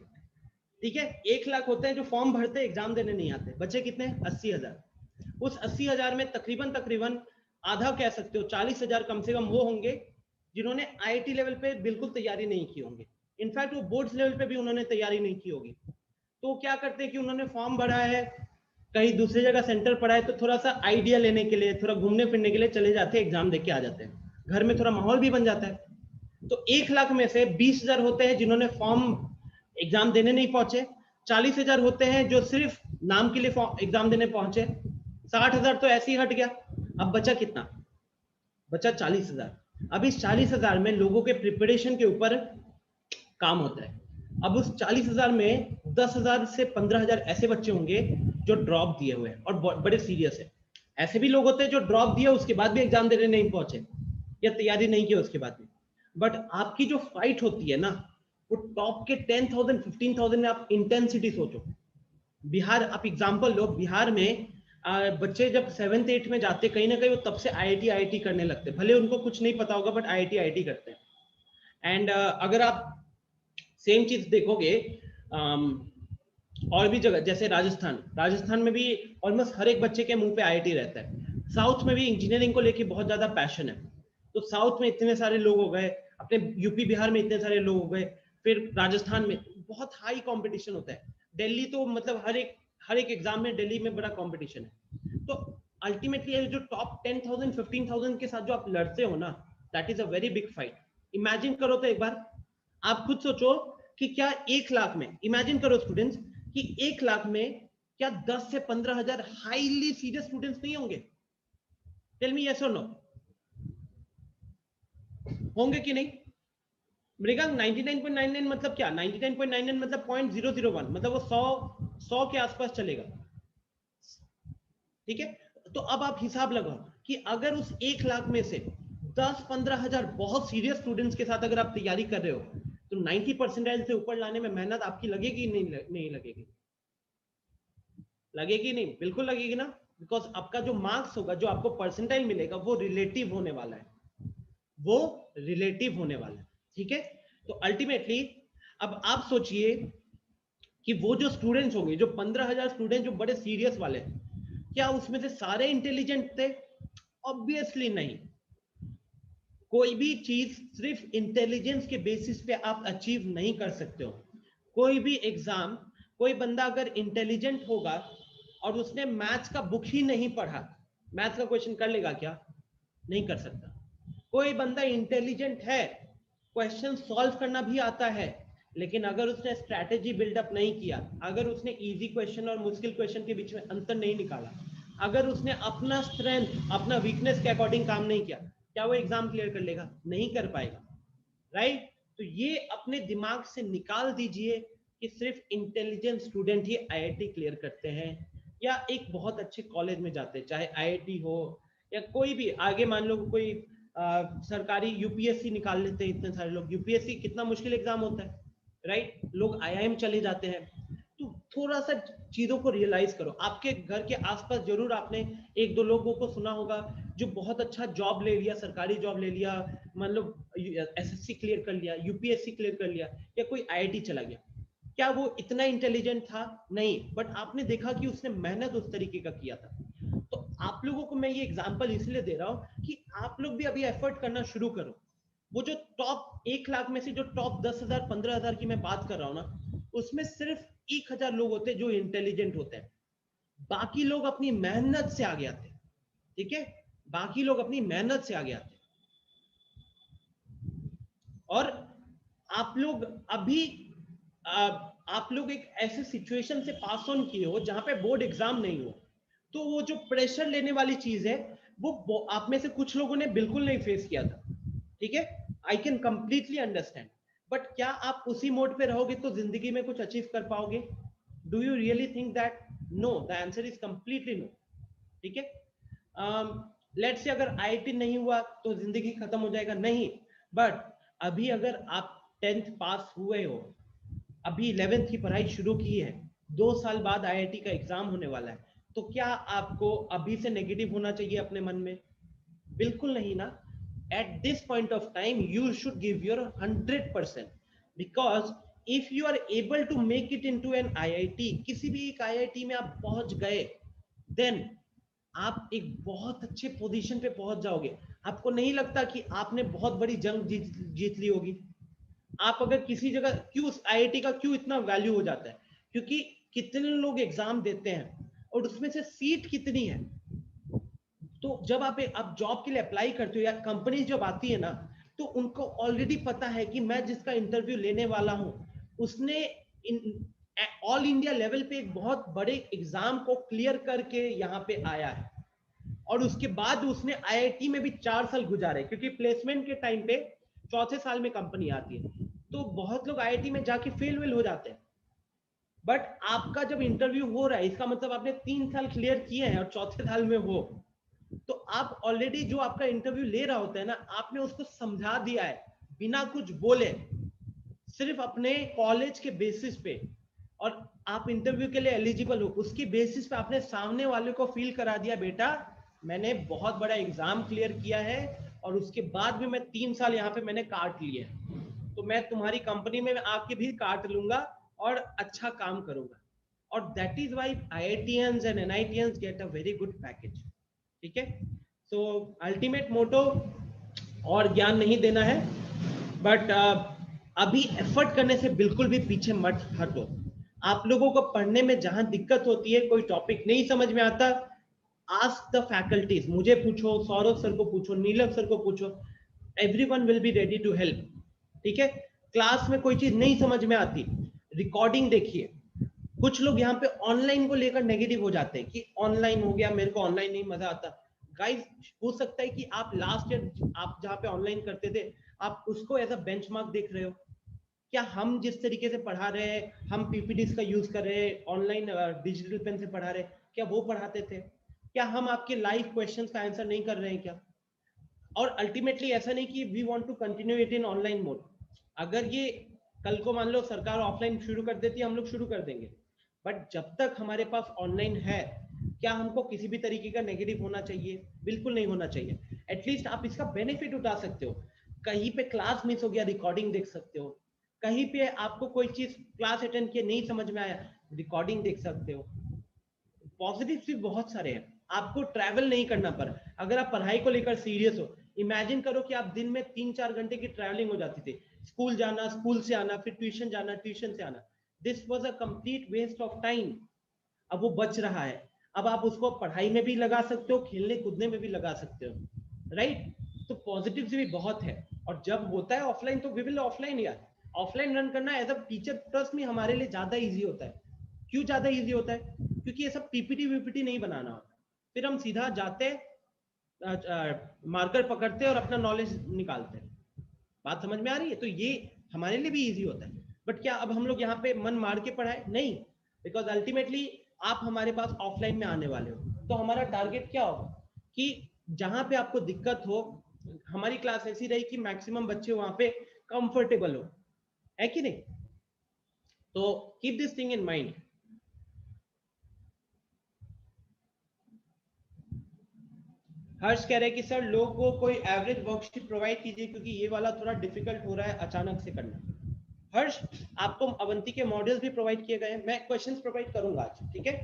ठीक है। 1 लाख होते हैं जो फॉर्म भरते एग्जाम देने नहीं आते, बच्चे कितने? 80,000। उस 80,000 में तकरीबन आधा कह सकते हो, 40,000 कम से कम वो होंगे जिन्होंने आईआईटी लेवल पे बिल्कुल तैयारी नहीं की होंगे, इनफैक्ट वो बोर्ड्स लेवल पे भी उन्होंने तैयारी नहीं की होगी। तो क्या करते हैं कि उन्होंने फॉर्म भरा है, कहीं दूसरी जगह सेंटर पड़ा है, तो थोड़ा सा आइडिया लेने के लिए, थोड़ा घूमने फिरने के लिए चले जाते हैं, एग्जाम देके आ जाते हैं, घर में थोड़ा माहौल भी बन जाता है। तो 1 लाख में से 20,000 होते हैं जिन्होंने फॉर्म एग्जाम देने नहीं पहुंचे, 40,000 होते हैं जो सिर्फ नाम के लिए एग्जाम देने पहुंचे, 60,000 तो ऐसे ही हट गया। अब बचा कितना? बचा 40,000। अब इस 40,000 में लोगों के प्रिपरेशन के ऊपर काम होता है। अब उस 40,000 में 10,000 से 15,000 ऐसे बच्चे होंगे जो ड्रॉप दिए हुए हैं और बड़े सीरियस है। ऐसे भी लोग होते हैं जो ड्रॉप दिए उसके बाद भी एग्जाम देने नहीं पहुंचे या तैयारी नहीं की उसके बाद भी। बट आपकी जो फाइट होती है ना, वो टॉप के 10,000 15,000 में आप इंटेंसिटी सोचो। बिहार, आप एग्जांपल लो, बिहार में बच्चे जब 7th 8th में जाते, कहीं ना कहीं वो तब से आईआईटी करने लगते, भले उनको कुछ नहीं पता होगा बट आईआईटी करते हैं। एंड अगर आप सेम चीज देखोगे और भी जगह जैसे राजस्थान में भी ऑलमोस्ट हर एक बच्चे के मुंह पे आईआईटी रहता है। साउथ में भी इंजीनियरिंग को लेके बहुत ज्यादा पैशन है, तो साउथ में इतने सारे लोग हो गए, अपने यूपी बिहार में इतने सारे लोग हो गए, फिर राजस्थान में बहुत हाई कंपटीशन होता है। दिल्ली तो मतलब हर एक एग्जाम में दिल्ली में बड़ा कंपटीशन है। तो अल्टीमेटली जो टॉप 10,000 15,000 के साथ जो आप लड़ते हो ना, that is a very big fight. Imagine करो तो एक बार आप खुद सोचो कि क्या 1 लाख में, इमेजिन करो स्टूडेंट्स कि 1 लाख में क्या 10 से 15,000 हाईली सीरियस स्टूडेंट्स नहीं होंगे? टेल मी यस और नो, होंगे कि नहीं? मृगांक 99.99 मतलब क्या? 99.99 मतलब 0.001, मतलब वो 100 के आसपास चलेगा। ठीक है, तो अब आप हिसाब लगाओ कि अगर उस 1 लाख में से 10-15,000 बहुत सीरियस स्टूडेंट्स के साथ अगर आप तैयारी कर रहे हो, तो 90% से ऊपर लाने में मेहनत आपकी लगेगी नहीं लगेगी? लगेगी नहीं, बिल्कुल लगेगी ना, बिकॉज आपका जो मार्क्स होगा, जो आपको परसेंटाइल मिलेगा, वो रिलेटिव होने वाला है, वो रिलेटिव होने वाला है। ठीक है, तो अल्टीमेटली अब आप सोचिए कि वो जो स्टूडेंट्स होंगे, जो 15,000 स्टूडेंट जो बड़े सीरियस वाले हैं, क्या उसमें से सारे इंटेलिजेंट थे? ऑब्वियसली नहीं। कोई भी चीज सिर्फ इंटेलिजेंस के बेसिस पे आप अचीव नहीं कर सकते हो। कोई भी एग्जाम, कोई बंदा अगर इंटेलिजेंट होगा और उसने मैथ्स का बुक ही नहीं पढ़ा, मैथ्स का क्वेश्चन कर लेगा क्या? नहीं कर सकता। कोई बंदा इंटेलिजेंट है, क्वेश्चन सॉल्व करना भी आता है, लेकिन अगर उसने स्ट्रैटेजी बिल्डअप नहीं किया, अगर उसने इजी क्वेश्चन और मुश्किल क्वेश्चन के बीच में अंतर नहीं निकाला, अगर उसने अपना स्ट्रेंथ, अपना वीकनेस के अकॉर्डिंग काम नहीं किया, क्या वो एग्जाम क्लियर कर लेगा? नहीं कर पाएगा, राइट? तो ये अपने दिमाग से निकाल दीजिए कि सिर्फ इंटेलिजेंट स्टूडेंट ही आईआईटी क्लियर करते हैं या एक बहुत अच्छे कॉलेज में जाते हैं, चाहे आईआईटी हो या कोई भी आगे मान लो कोई सरकारी यूपीएससी निकाल लेते हैं। इतने सारे लोग, यूपीएससी कितना मुश्किल एग्जाम होता है, राइट? लोग आईआईएम चले जाते हैं। तो थोड़ा सा चीजों को रियलाइज करो। आपके घर के आसपास जरूर आपने 1-2 लोगों को सुना होगा जो बहुत अच्छा जॉब ले लिया, सरकारी जॉब ले लिया, मतलब एसएससी क्लियर कर लिया, यूपीएससी क्लियर कर लिया, या कोई आईआईटी चला गया। क्या वो इतना इंटेलिजेंट था? नहीं, बट आपने देखा कि उसने मेहनत उस तरीके का किया था। तो आप लोगों को मैं ये एग्जांपल इसलिए दे रहा हूं कि आप लोग भी अभी एफर्ट करना शुरू करो। वो जो टॉप 1 लाख में से जो टॉप 10,000 15,000 की मैं बात कर रहा हूं ना, उसमें सिर्फ 1,000 लोग होते हैं जो इंटेलिजेंट होते हैं, बाकी लोग अपनी मेहनत से आगे आते हैं। ठीक है, बाकी लोग अपनी मेहनत से आगे आते हैं। और आप लोग अभी आप लोग एक ऐसे सिचुएशन से पास ऑन किए हो जहां पे बोर्ड एग्जाम नहीं हो, तो वो जो प्रेशर लेने वाली चीज है वो आप में से कुछ लोगों ने बिल्कुल नहीं फेस किया था। ठीक है, I can completely understand, but क्या आप उसी मोड पे रहोगे तो जिंदगी में कुछ अचीव कर पाओगे? Do you really think that? No, the answer is completely no. ठीक है, लेट्स से अगर आईआईटी नहीं हुआ तो जिंदगी खत्म हो जाएगा? नहीं, बट अभी अगर आप 10th पास हुए हो, अभी 11th की पढ़ाई शुरू की है, 2 साल बाद आईआईटी का एग्जाम होने वाला है, तो क्या आपको अभी से नेगेटिव होना चाहिए अपने मन में? बिल्कुल नहीं ना। At this point of time you should give your 100%, because if you are able to make it into an IIT, किसी भी एक IIT में आप पहुंच गए, then आप एक बहुत अच्छे पोजीशन पे पहुंच जाओगे। आपको नहीं लगता कि आपने बहुत बड़ी जंग जीत ली होगी? आप अगर किसी जगह, क्यों आईआईटी का क्यों इतना वैल्यू हो जाता है? क्योंकि कितने लोग एग्जाम देते हैं और उसमें से सीट कितनी है। तो जब आप जॉब के लिए अप्लाई करते हो या कंपनी जब आती है ना, तो उनको ऑलरेडी पता है कि मैं जिसका इंटरव्यू लेने वाला हूं उसने ऑल इंडिया लेवल पे एक बहुत बड़े एग्जाम को क्लियर करके यहाँ पे आया है, और उसके बाद उसने आईआईटी में भी 4 साल गुजारे, क्योंकि प्लेसमेंट के टाइम पे 4थे साल में कंपनी आती है। तो बहुत लोग आईआईटी में जाके फेल हो जाते हैं, बट आपका जब इंटरव्यू हो रहा है इसका मतलब आपने 3 साल क्लियर किए हैं और 4थे साल में हो, तो आप ऑलरेडी जो आपका इंटरव्यू ले रहा होता है ना, आपने उसको समझा दिया है बिना कुछ बोले, सिर्फ अपने कॉलेज के बेसिस पे, और आप इंटरव्यू के लिए एलिजिबल हो उसकी बेसिस पे आपने सामने वाले को फील करा दिया, बेटा मैंने बहुत बड़ा एग्जाम क्लियर किया है और उसके बाद भी मैं 3 साल यहाँ पे मैंने काट लिए, तो मैं तुम्हारी कंपनी में आके भी काट लूंगा और अच्छा काम करूंगा। और that is why IITians and NITians get a very good package. ठीक है, सो अल्टीमेट मोटो और ज्ञान नहीं देना है, बट अभी एफर्ट करने से बिल्कुल भी पीछे मत हटो. आप लोगों को पढ़ने में जहां दिक्कत होती है, कोई टॉपिक नहीं समझ में आता, आस्क द फैकल्टीज. मुझे पूछो, सौरभ सर को पूछो, नीलम सर को पूछो, everyone will be ready to help. ठीक है, क्लास में कोई चीज नहीं समझ में आती, रिकॉर्डिंग देखिए. कुछ लोग यहाँ पे ऑनलाइन को लेकर नेगेटिव हो जाते हैं कि ऑनलाइन हो गया, मेरे को ऑनलाइन नहीं मजा आता. गाइस, हो सकता है कि आप लास्ट ईयर आप जहाँ पे ऑनलाइन करते थे, आप उसको एज अ बेंचमार्क देख रहे हो. क्या हम जिस तरीके से पढ़ा रहे हैं, हम पीपीटीज का यूज कर रहे हैं, ऑनलाइन डिजिटल पेन से पढ़ा रहे हैं, क्या वो पढ़ाते थे? क्या हम आपके लाइव क्वेश्चंस का आंसर नहीं कर रहे हैं क्या? और अल्टीमेटली ऐसा नहीं कि we want to continue it in online mode. अगर ये कल को मान लो सरकार ऑफलाइन शुरू कर देती है, हम लोग शुरू कर देंगे, बट जब तक हमारे पास ऑनलाइन है, क्या हमको किसी भी तरीके का नेगेटिव होना चाहिए? बिल्कुल नहीं होना चाहिए. एटलीस्ट आप इसका बेनिफिट उठा सकते हो. कहीं पे क्लास मिस हो गया, रिकॉर्डिंग देख सकते हो. कहीं पे आपको कोई चीज क्लास अटेंड किए नहीं समझ में आया, रिकॉर्डिंग देख सकते हो. पॉजिटिव्स भी बहुत सारे हैं. आपको ट्रैवल नहीं करना पड़ा. अगर आप पढ़ाई को लेकर सीरियस हो, इमेजिन करो कि आप दिन में 3-4 घंटे की ट्रैवलिंग हो जाती थी. स्कूल जाना, स्कूल से आना, फिर ट्यूशन जाना, ट्यूशन से आना. This was a complete waste of time. अब वो बच रहा है. अब आप उसको पढ़ाई में भी लगा सकते हो, खेलने कूदने में भी लगा सकते हो. राइट? तो पॉजिटिव्स भी बहुत है. और जब होता है ऑफलाइन, तो वी विल ऑफलाइन. यार, ऑफलाइन रन करना एज अ टीचर, ट्रस्ट में हमारे लिए ज्यादा इजी होता है. क्यों ज्यादा इजी होता है? क्योंकि ये सब पीपीटी वीपीटी नहीं बनाना होता. फिर हम सीधा जाते, मार्कर पकड़ते और अपना नॉलेज निकालते हैं. बात समझ में आ रही है? तो ये हमारे लिए भी इजी होता है. बट क्या अब हम लोग यहाँ पे मन मार के पढ़ाए? नहीं, बिकॉज अल्टीमेटली आप हमारे पास ऑफलाइन में आने वाले हो. तो हमारा टारगेट क्या होगा कि जहां पे आपको दिक्कत हो, हमारी क्लास ऐसी रही कि मैक्सिमम बच्चे वहां पे कंफर्टेबल हो. है कि नहीं? तो keep this thing in mind. Harsh कह रहे हैं कि सर लोगों को कोई एवरेज वर्कशीट प्रोवाइड कीजिए, क्योंकि ये वाला थोड़ा डिफिकल्ट हो रहा है अचानक से करना. हर्ष, आपको अवंती के मॉडल्स भी प्रोवाइड किए गए हैं. मैं क्वेश्चंस प्रोवाइड करूंगा आज. ठीक है,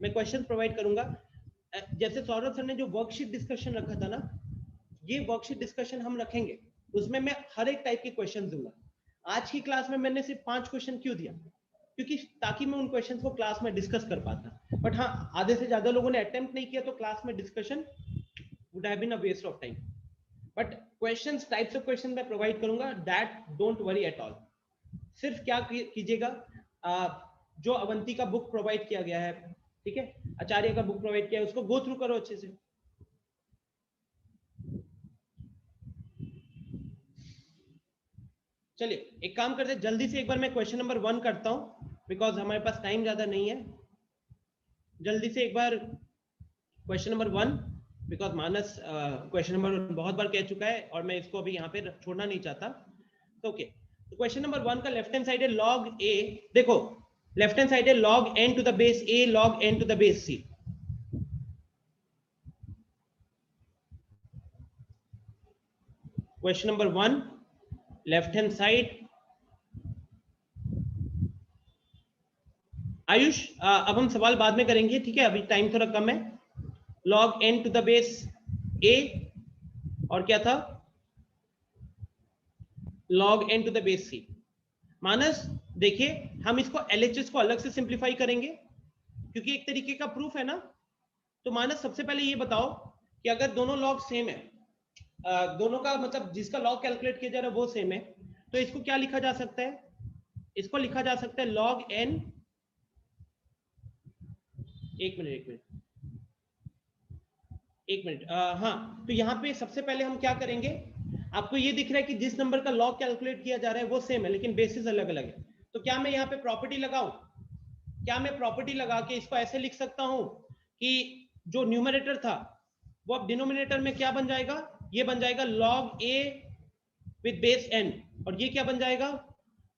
मैं क्वेश्चंस प्रोवाइड करूंगा. जैसे सौरभ सर ने जो वर्कशीट डिस्कशन रखा था ना, ये वर्कशीट डिस्कशन हम रखेंगे. उसमें मैं हर एक टाइप के क्वेश्चन दूंगा. आज की क्लास में मैंने सिर्फ 5 क्वेश्चन क्यों दिया? क्योंकि ताकि मैं उन क्वेश्चंस को क्लास में डिस्कस कर पाता. बट हाँ, आधे से ज्यादा लोगों ने अटेम्प्ट नहीं किया, तो क्लास में discussion would have been a waste of time. But questions, types of questions मैं प्रोवाइड करूंगा. That don't worry at all. सिर्फ क्या कीजिएगा, जो अवंती का बुक प्रोवाइड किया गया है, ठीक है, आचार्य का बुक प्रोवाइड किया है, उसको गो थ्रू करो अच्छे से. चलिए एक काम करते हैं, जल्दी से एक बार मैं क्वेश्चन नंबर 1 करता हूं, बिकॉज हमारे पास टाइम ज्यादा नहीं है. जल्दी से एक बार question number 1, because Manas question number बहुत बार कह चुका है और मैं इसको अभी यहाँ पे छोड़ना नहीं चाहता. तो ओके, तो क्वेश्चन नंबर 1 का लेफ्ट हैंड साइड है log a. देखो, लेफ्ट हैंड साइड है log n to the base a log n to the base c. Question number 1, left hand side. Ayush, अब हम सवाल बाद में करेंगे, ठीक है, अभी टाइम थोड़ा कम है. log n to the base a, और क्या था, log n to the base c. Manas देखिए, हम इसको LHS को अलग से सिंप्लीफाई करेंगे क्योंकि एक तरीके का प्रूफ है ना. तो मानस सबसे पहले ये बताओ कि अगर दोनों log सेम है, दोनों का मतलब जिसका log कैलकुलेट किया जा रहा है वो सेम है, तो इसको क्या लिखा जा सकता है? इसको लिखा जा सकता है log n. एक मिनट, हाँ, तो यहाँ पे सबसे पहले हम क्या करेंगे, आपको ये दिख रहा है कि जिस नंबर का log कैलकुलेट किया जा रहा है वो सेम है, लेकिन बेसिस अलग अलग है. तो क्या मैं यहाँ पे प्रॉपर्टी लगाऊं? क्या मैं प्रॉपर्टी लगा के इसको ऐसे लिख सकता हूं कि जो न्यूमरेटर था वो अब डिनोमिनेटर में क्या बन जाएगा? ये बन जाएगा log a with base n, और ये क्या बन जाएगा?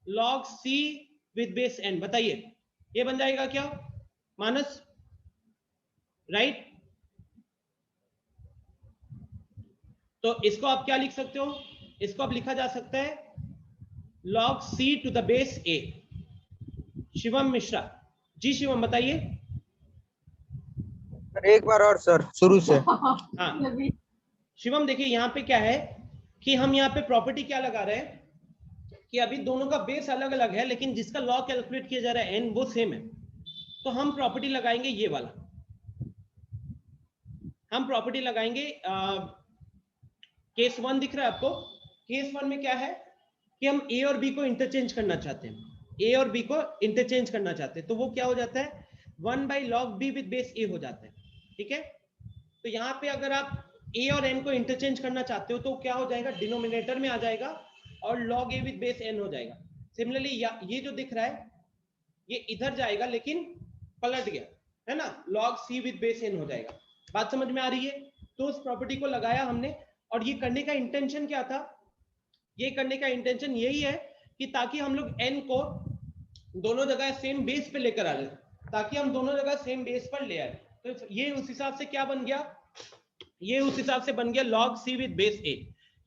log c with base n. बताइए, ये बन जाएगा क्या मानस? राइट? तो इसको आप क्या लिख सकते हो? इसको आप लिखा जा सकता है log c to the base a. Shivam Mishra, जी शिवम बताइए। एक बार और सर शुरू से। हाँ शिवम देखिए यहाँ पे क्या है कि हम यहाँ पे प्रॉपर्टी क्या लगा रहे हैं कि अभी दोनों का बेस अलग अलग है लेकिन जिसका लॉग कैलकुलेट किया जा रहा है n वो सेम है। तो हम प्रॉपर्टी लगाएंगे ये वाला, हम प्रॉपर्टी लगाएंगे केस 1 दिख रहा है आपको। केस 1 में क्या है कि हम a और b को इंटरचेंज करना चाहते हैं, a और b को इंटरचेंज करना चाहते हैं, तो वो क्या हो जाता है 1/log b with base a हो जाता है। ठीक है, तो यहाँ पे अगर आप a और n को इंटरचेंज करना चाहते हो तो क्या हो जाएगा, डिनोमिनेटर में आ जाएगा और log a with base n हो जाएगा। सिमिलरली ये जो दिख रहा है ये इधर जाएगा लेकिन पलट गया है ना, log c with base n हो जाएगा। बात समझ में आ रही है? तो उस प्रॉपर्टी को लगाया हमने और ये करने का इंटेंशन क्या था, ये करने का इंटेंशन यही है कि ताकि हम लोग n को दोनों जगह सेम बेस पे लेकर आ जाए, ताकि हम दोनों जगह सेम बेस पर ले आए। तो ये उस हिसाब से क्या बन गया, ये उस हिसाब से बन गया log c with base a।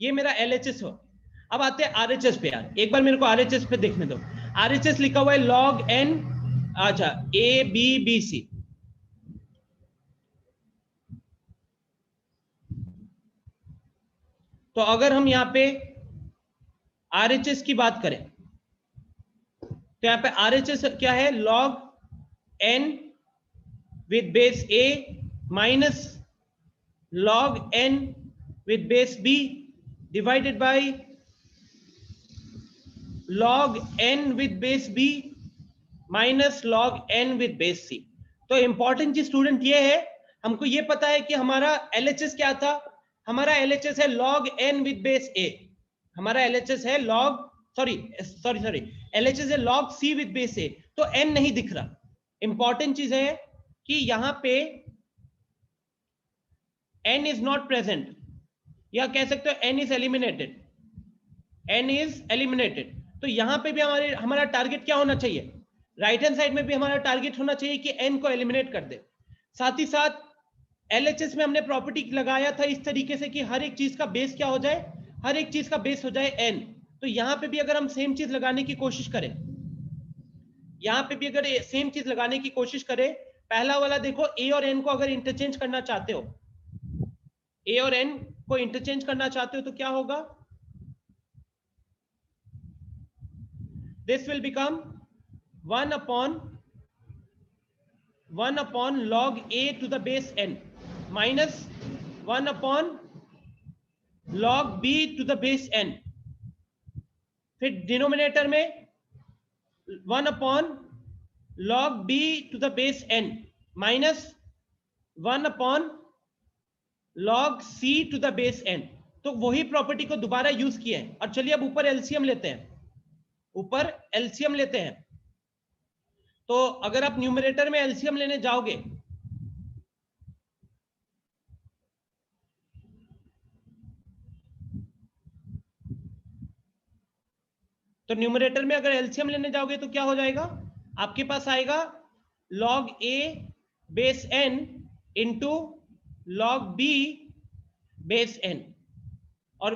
ये मेरा LHS हो। अब आते हैं RHS पे यार, एक बार मेरे को RHS पे देखने दो। RHS लिखा हुआ है log n, अच्छा a b b c। तो अगर हम यहाँ पे RHS की बात करें तो यहाँ पे RHS क्या है, log n with base a minus log n with base b divided by log n with base b minus log n with base c। तो इंपॉर्टेंट चीज स्टूडेंट ये है, हमको ये पता है कि हमारा LHS क्या था, हमारा LHS है log n with base a, हमारा LHS है log सॉरी LHS है log c with base a। तो n नहीं दिख रहा। इंपॉर्टेंट चीज है कि यहां पे n इज नॉट प्रेजेंट, या कह सकते हो n is eliminated, n is eliminated. तो यहां पे भी हमारा टारगेट क्या होना चाहिए, राइट हैंड साइड में भी हमारा टारगेट होना चाहिए कि n को एलिमिनेट कर दे। साथ ही साथ LHS में हमने प्रॉपर्टी लगाया था इस तरीके से कि हर एक चीज का बेस क्या हो जाए, हर एक चीज का बेस हो जाए n। तो यहां पे भी अगर हम सेम चीज लगाने की कोशिश करें, यहां पे भी अगर सेम चीज लगाने की कोशिश करें, पहला वाला देखो a और n को अगर इंटरचेंज करना चाहते हो, a और n को इंटरचेंज करना चाहते हो तो क्या होगा, this will become 1 upon log a to the base n minus 1 upon log b to the base n। फिर डिनोमिनेटर में 1 upon log b to the base n minus 1 upon log c to the base n। तो वही property को दोबारा use किया है। और चलिए अब ऊपर एलसीएम लेते हैं, ऊपर एलसीएम लेते हैं। तो अगर आप न्यूमरेटर में एलसीएम लेने जाओगे तो न्यूमरेटर में अगर एलसीएम लेने जाओगे तो क्या हो जाएगा, आपके पास आएगा log a base n into log b base n, और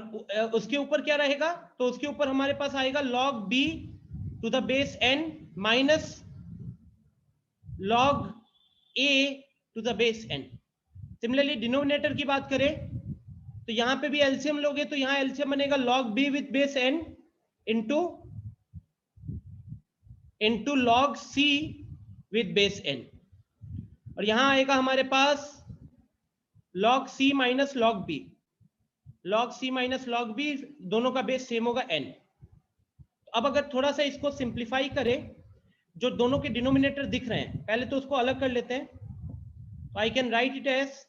उसके ऊपर क्या रहेगा, तो उसके ऊपर हमारे पास आएगा log b to the base n minus log a to the base n। Similarly denominator की बात करें तो यहां पे भी एलसीएम लोगे तो यहां एलसीएम बनेगा log b with base n into log c with base n, और यहां आएगा हमारे पास log c minus log b, log c minus log b दोनों का बेस सेम होगा n। अब अगर थोड़ा सा इसको सिंप्लीफाई करें, जो दोनों के डिनोमिनेटर दिख रहे हैं पहले तो उसको अलग कर लेते हैं। तो I can write it as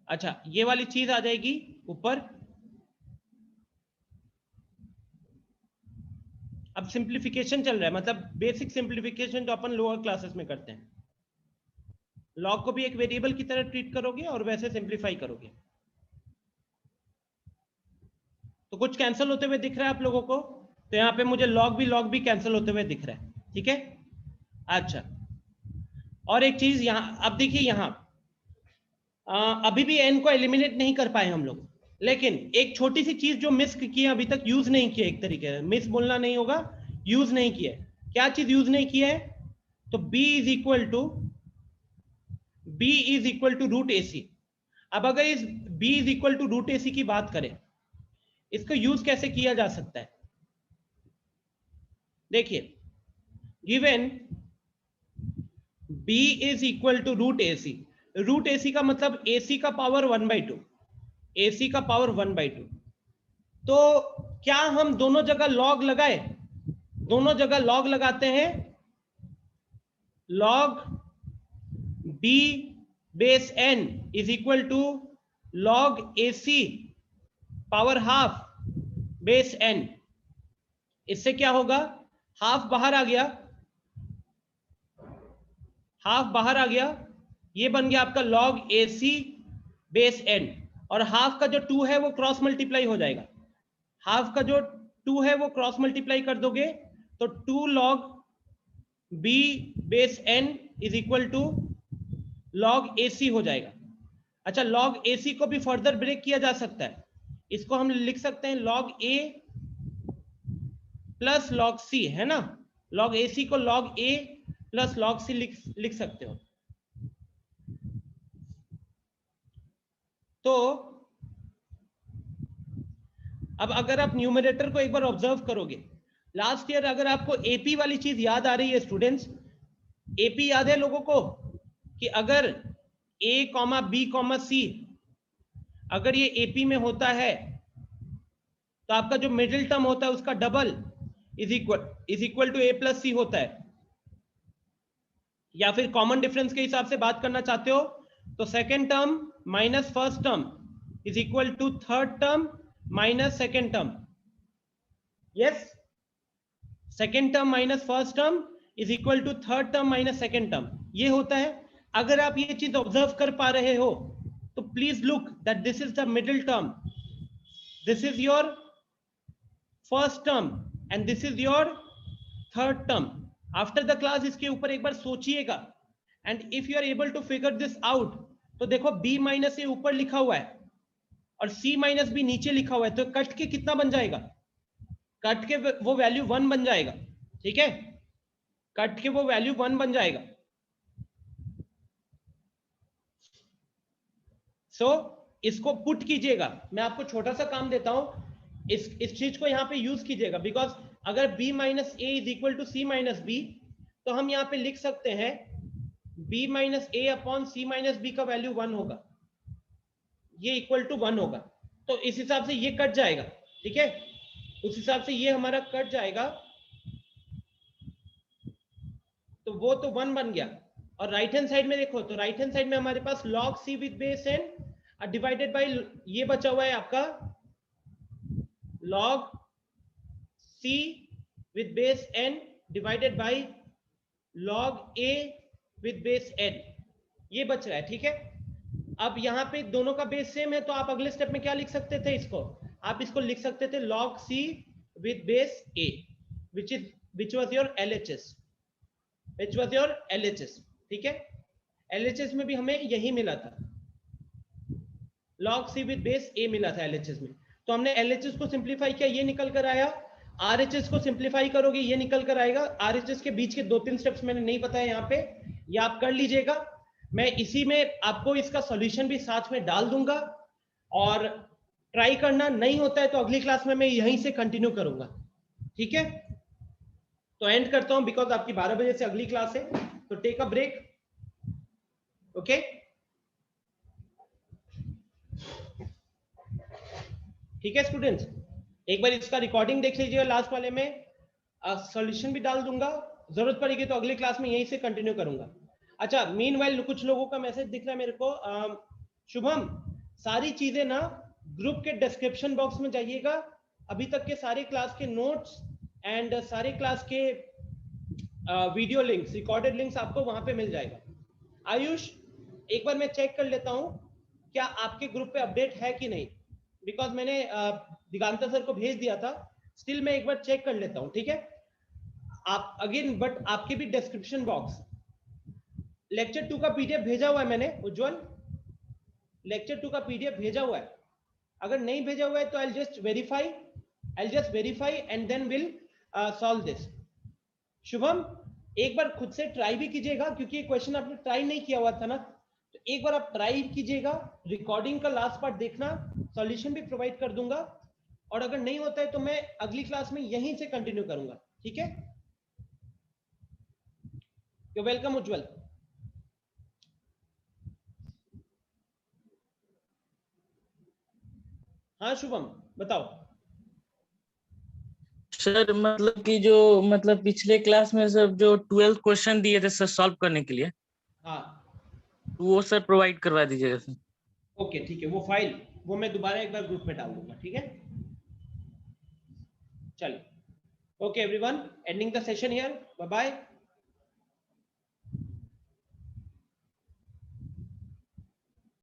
अच्छा ये वाली चीज आ जाएगी ऊपर। अब सिंप्लीफिकेशन चल रहा है, मतलब बेसिक सिंप्लीफिकेशन जो अपन लोअर क्लासेस में करते हैं, लॉग को भी एक वेरिएबल की तरह ट्रीट करोगे और वैसे सिंप्लीफाई करोगे। तो कुछ कैंसिल होते हुए दिख रहा है आप लोगों को? तो यहाँ पे मुझे लॉग भी कैंसिल होते हुए दिख रहा है, ठीक है। अच्छा, और एक चीज यहाँ, अब देखिए यहाँ अभी भी n को एलिमिनेट नहीं कर पाए हम लोग, लेकिन एक छोटी सी चीज जो मिस की अभी तक, यूज नहीं किया, एक तरीके से मिस बोलना नहीं होगा, यूज नहीं किया। क्या चीज यूज नहीं किया है? तो b is equal to root AC। अब अगर इस b is equal to root AC की बात करें, इसको यूज कैसे किया जा सकता है? देखिए, given b is equal to root AC, root AC का मतलब AC का पावर 1/2, AC का पावर 1/2। तो क्या हम दोनों जगह लॉग लगाए? दोनों जगह लॉग लगाते हैं, log b base n is equal to log AC power half base n। इससे क्या होगा? हाफ बाहर आ गया, हाफ बाहर आ गया, ये बन गया आपका लॉग AC बेस n, और हाफ का जो 2 है वो क्रॉस मल्टीप्लाई हो जाएगा। हाफ का जो 2 है वो क्रॉस मल्टीप्लाई कर दोगे तो 2 log b base n is equal to log AC हो जाएगा। अच्छा, लॉग AC को भी फर्दर ब्रेक किया जा सकता है, इसको हम लिख सकते हैं log A plus log C, है ना। लॉग AC को log A plus log C लिख सकते हो। तो अब अगर आप न्यूमरेटर को एक बार ऑब्जर्व करोगे, लास्ट ईयर अगर आपको AP वाली चीज याद आ रही है स्टूडेंट्स, AP याद है लोगों को कि अगर A, B, C अगर ये AP में होता है तो आपका जो मिडिल टर्म होता है उसका double is equal to A plus C होता है। या फिर कॉमन डिफरेंस के हिसाब से बात करना चाहते हो तो second term minus first term is equal to third term minus second term. Yes, second term minus first term is equal to third term minus second term, ये होता है। अगर आप ये चीज ऑब्जर्व कर पा रहे हो तो please look that this is the middle term, this is your first term and this is your third term. After the class इसके ऊपर एक बार सोचिएगा, and if you are able to figure this out तो देखो b minus ए ऊपर लिखा हुआ है और c माइनस बी नीचे लिखा हुआ है, तो कट के कितना बन जाएगा? कट के वो वैल्यू 1 बन जाएगा, ठीक है। कट के वो वैल्यू 1 बन जाएगा। सो इसको पुट कीजिएगा, मैं आपको छोटा सा काम देता हूं, इस चीज को यहाँ पे यूज कीजिएगा, बिकॉज अगर b minus a is equal to c minus b तो हम यहाँ पे लिख सकते हैं b minus a upon c minus b का वैल्यू 1 होगा, ये इक्वल टू 1 होगा। तो इस हिसाब से ये कट जाएगा, ठीक है, उस हिसाब से ये हमारा कट जाएगा, तो वो तो 1 बन गया। और राइट हैंड साइड में देखो तो राइट हैंड साइड में हमारे पास log c with base n divided by ये बचा हुआ है आपका log c with base n divided by log a with base n, ये बच रहा है, ठीक है। अब यहाँ पे दोनों का बेस सेम है तो आप अगले स्टेप में क्या लिख सकते थे? आप इसको लिख सकते थे log c with base a which was your LHS, ठीक है। LHS में भी हमें यही मिला था, log c with base a मिला था LHS में, तो हमने LHS को सिंप्लीफाई किया, ये निकल कर आया। RHS को सिंप्लीफाई करोगे ये निकल कर आएगा। RHS के बीच के 2-3 स्टेप्स मैंने नहीं बताया यहाँ पे, ये आप कर लीजिएगा। मैं इसी में आपको इसका सॉल्यूशन भी साथ में डाल दूंगा, और ट्राई करना, नहीं होता है तो अगली क्लास में मैं यहीं से कंटिन्यू करूंगा, ठीक है। तो एंड करता हूं बिकॉज आपकी 12 बजे से अगली क्लास है, तो टेक अ ब्रेक, ओके। ठीक है स्टूडेंट्स, एक बार इसका रिकॉर्डिंग देख लीजिएगा, लास्ट वाले में सॉल्यूशन भी डाल दूंगा, जरूरत पड़ेगी तो अगली क्लास में यहीं से कंटिन्यू करूंगा। अच्छा, मीनवाइल कुछ लोगों का मैसेज दिख रहा है मेरे को। शुभम, सारी चीजें ना ग्रुप के डिस्क्रिप्शन बॉक्स में जाइएगा, अभी तक के सारे क्लास के नोट्स एंड सारे क्लास के वीडियो लिंक्स, रिकॉर्डेड लिंक्स आपको वहां पे मिल जाएगा। आयुष, एक बार मैं चेक कर लेता हूं क्या आपके ग्रुप पे अपडेट है कि नहीं, बिकॉज मैंने दिगांता सर को भेज दिया था, स्टिल मैं एक बार चेक कर लेता हूं, ठीक है। आप अगेन, बट आपके भी डिस्क्रिप्शन बॉक्स, लेक्चर 2 का पीडीएफ भेजा हुआ है मैंने उज्जवल, लेक्चर 2 का पीडीएफ भेजा हुआ है। अगर नहीं भेजा हुआ है तो I just verify and then will solve this. Shubham, एक बार खुद से ट्राई भी कीजिएगा, क्योंकि ये क्वेश्चन आपने ट्राई नहीं किया हुआ था ना, तो एक बार आप ट्राई कीजिएगा, रिकॉर्डिंग का लास्ट पार्ट देखना, सॉल्यूशन भी प्रोवाइड कर दूंगा, और अगर नहीं होता है तो मैं अगली क्लास में यहीं से कंटिन्यू करूंगा, ठीक है। यू वेलकम उज्जवल। हाँ शुभम बताओ। सर मतलब कि जो मतलब पिछले क्लास में सर जो 12 क्वेश्चन दिए थे सर सॉल्व करने के लिए, हाँ वो सर प्रोवाइड करवा दीजिएगा सर। ओके ठीक है, वो फाइल वो मैं दोबारा एक बार ग्रुप में डाल दूंगा, ठीक है। चलिए, okay everyone, ending the session here, bye bye.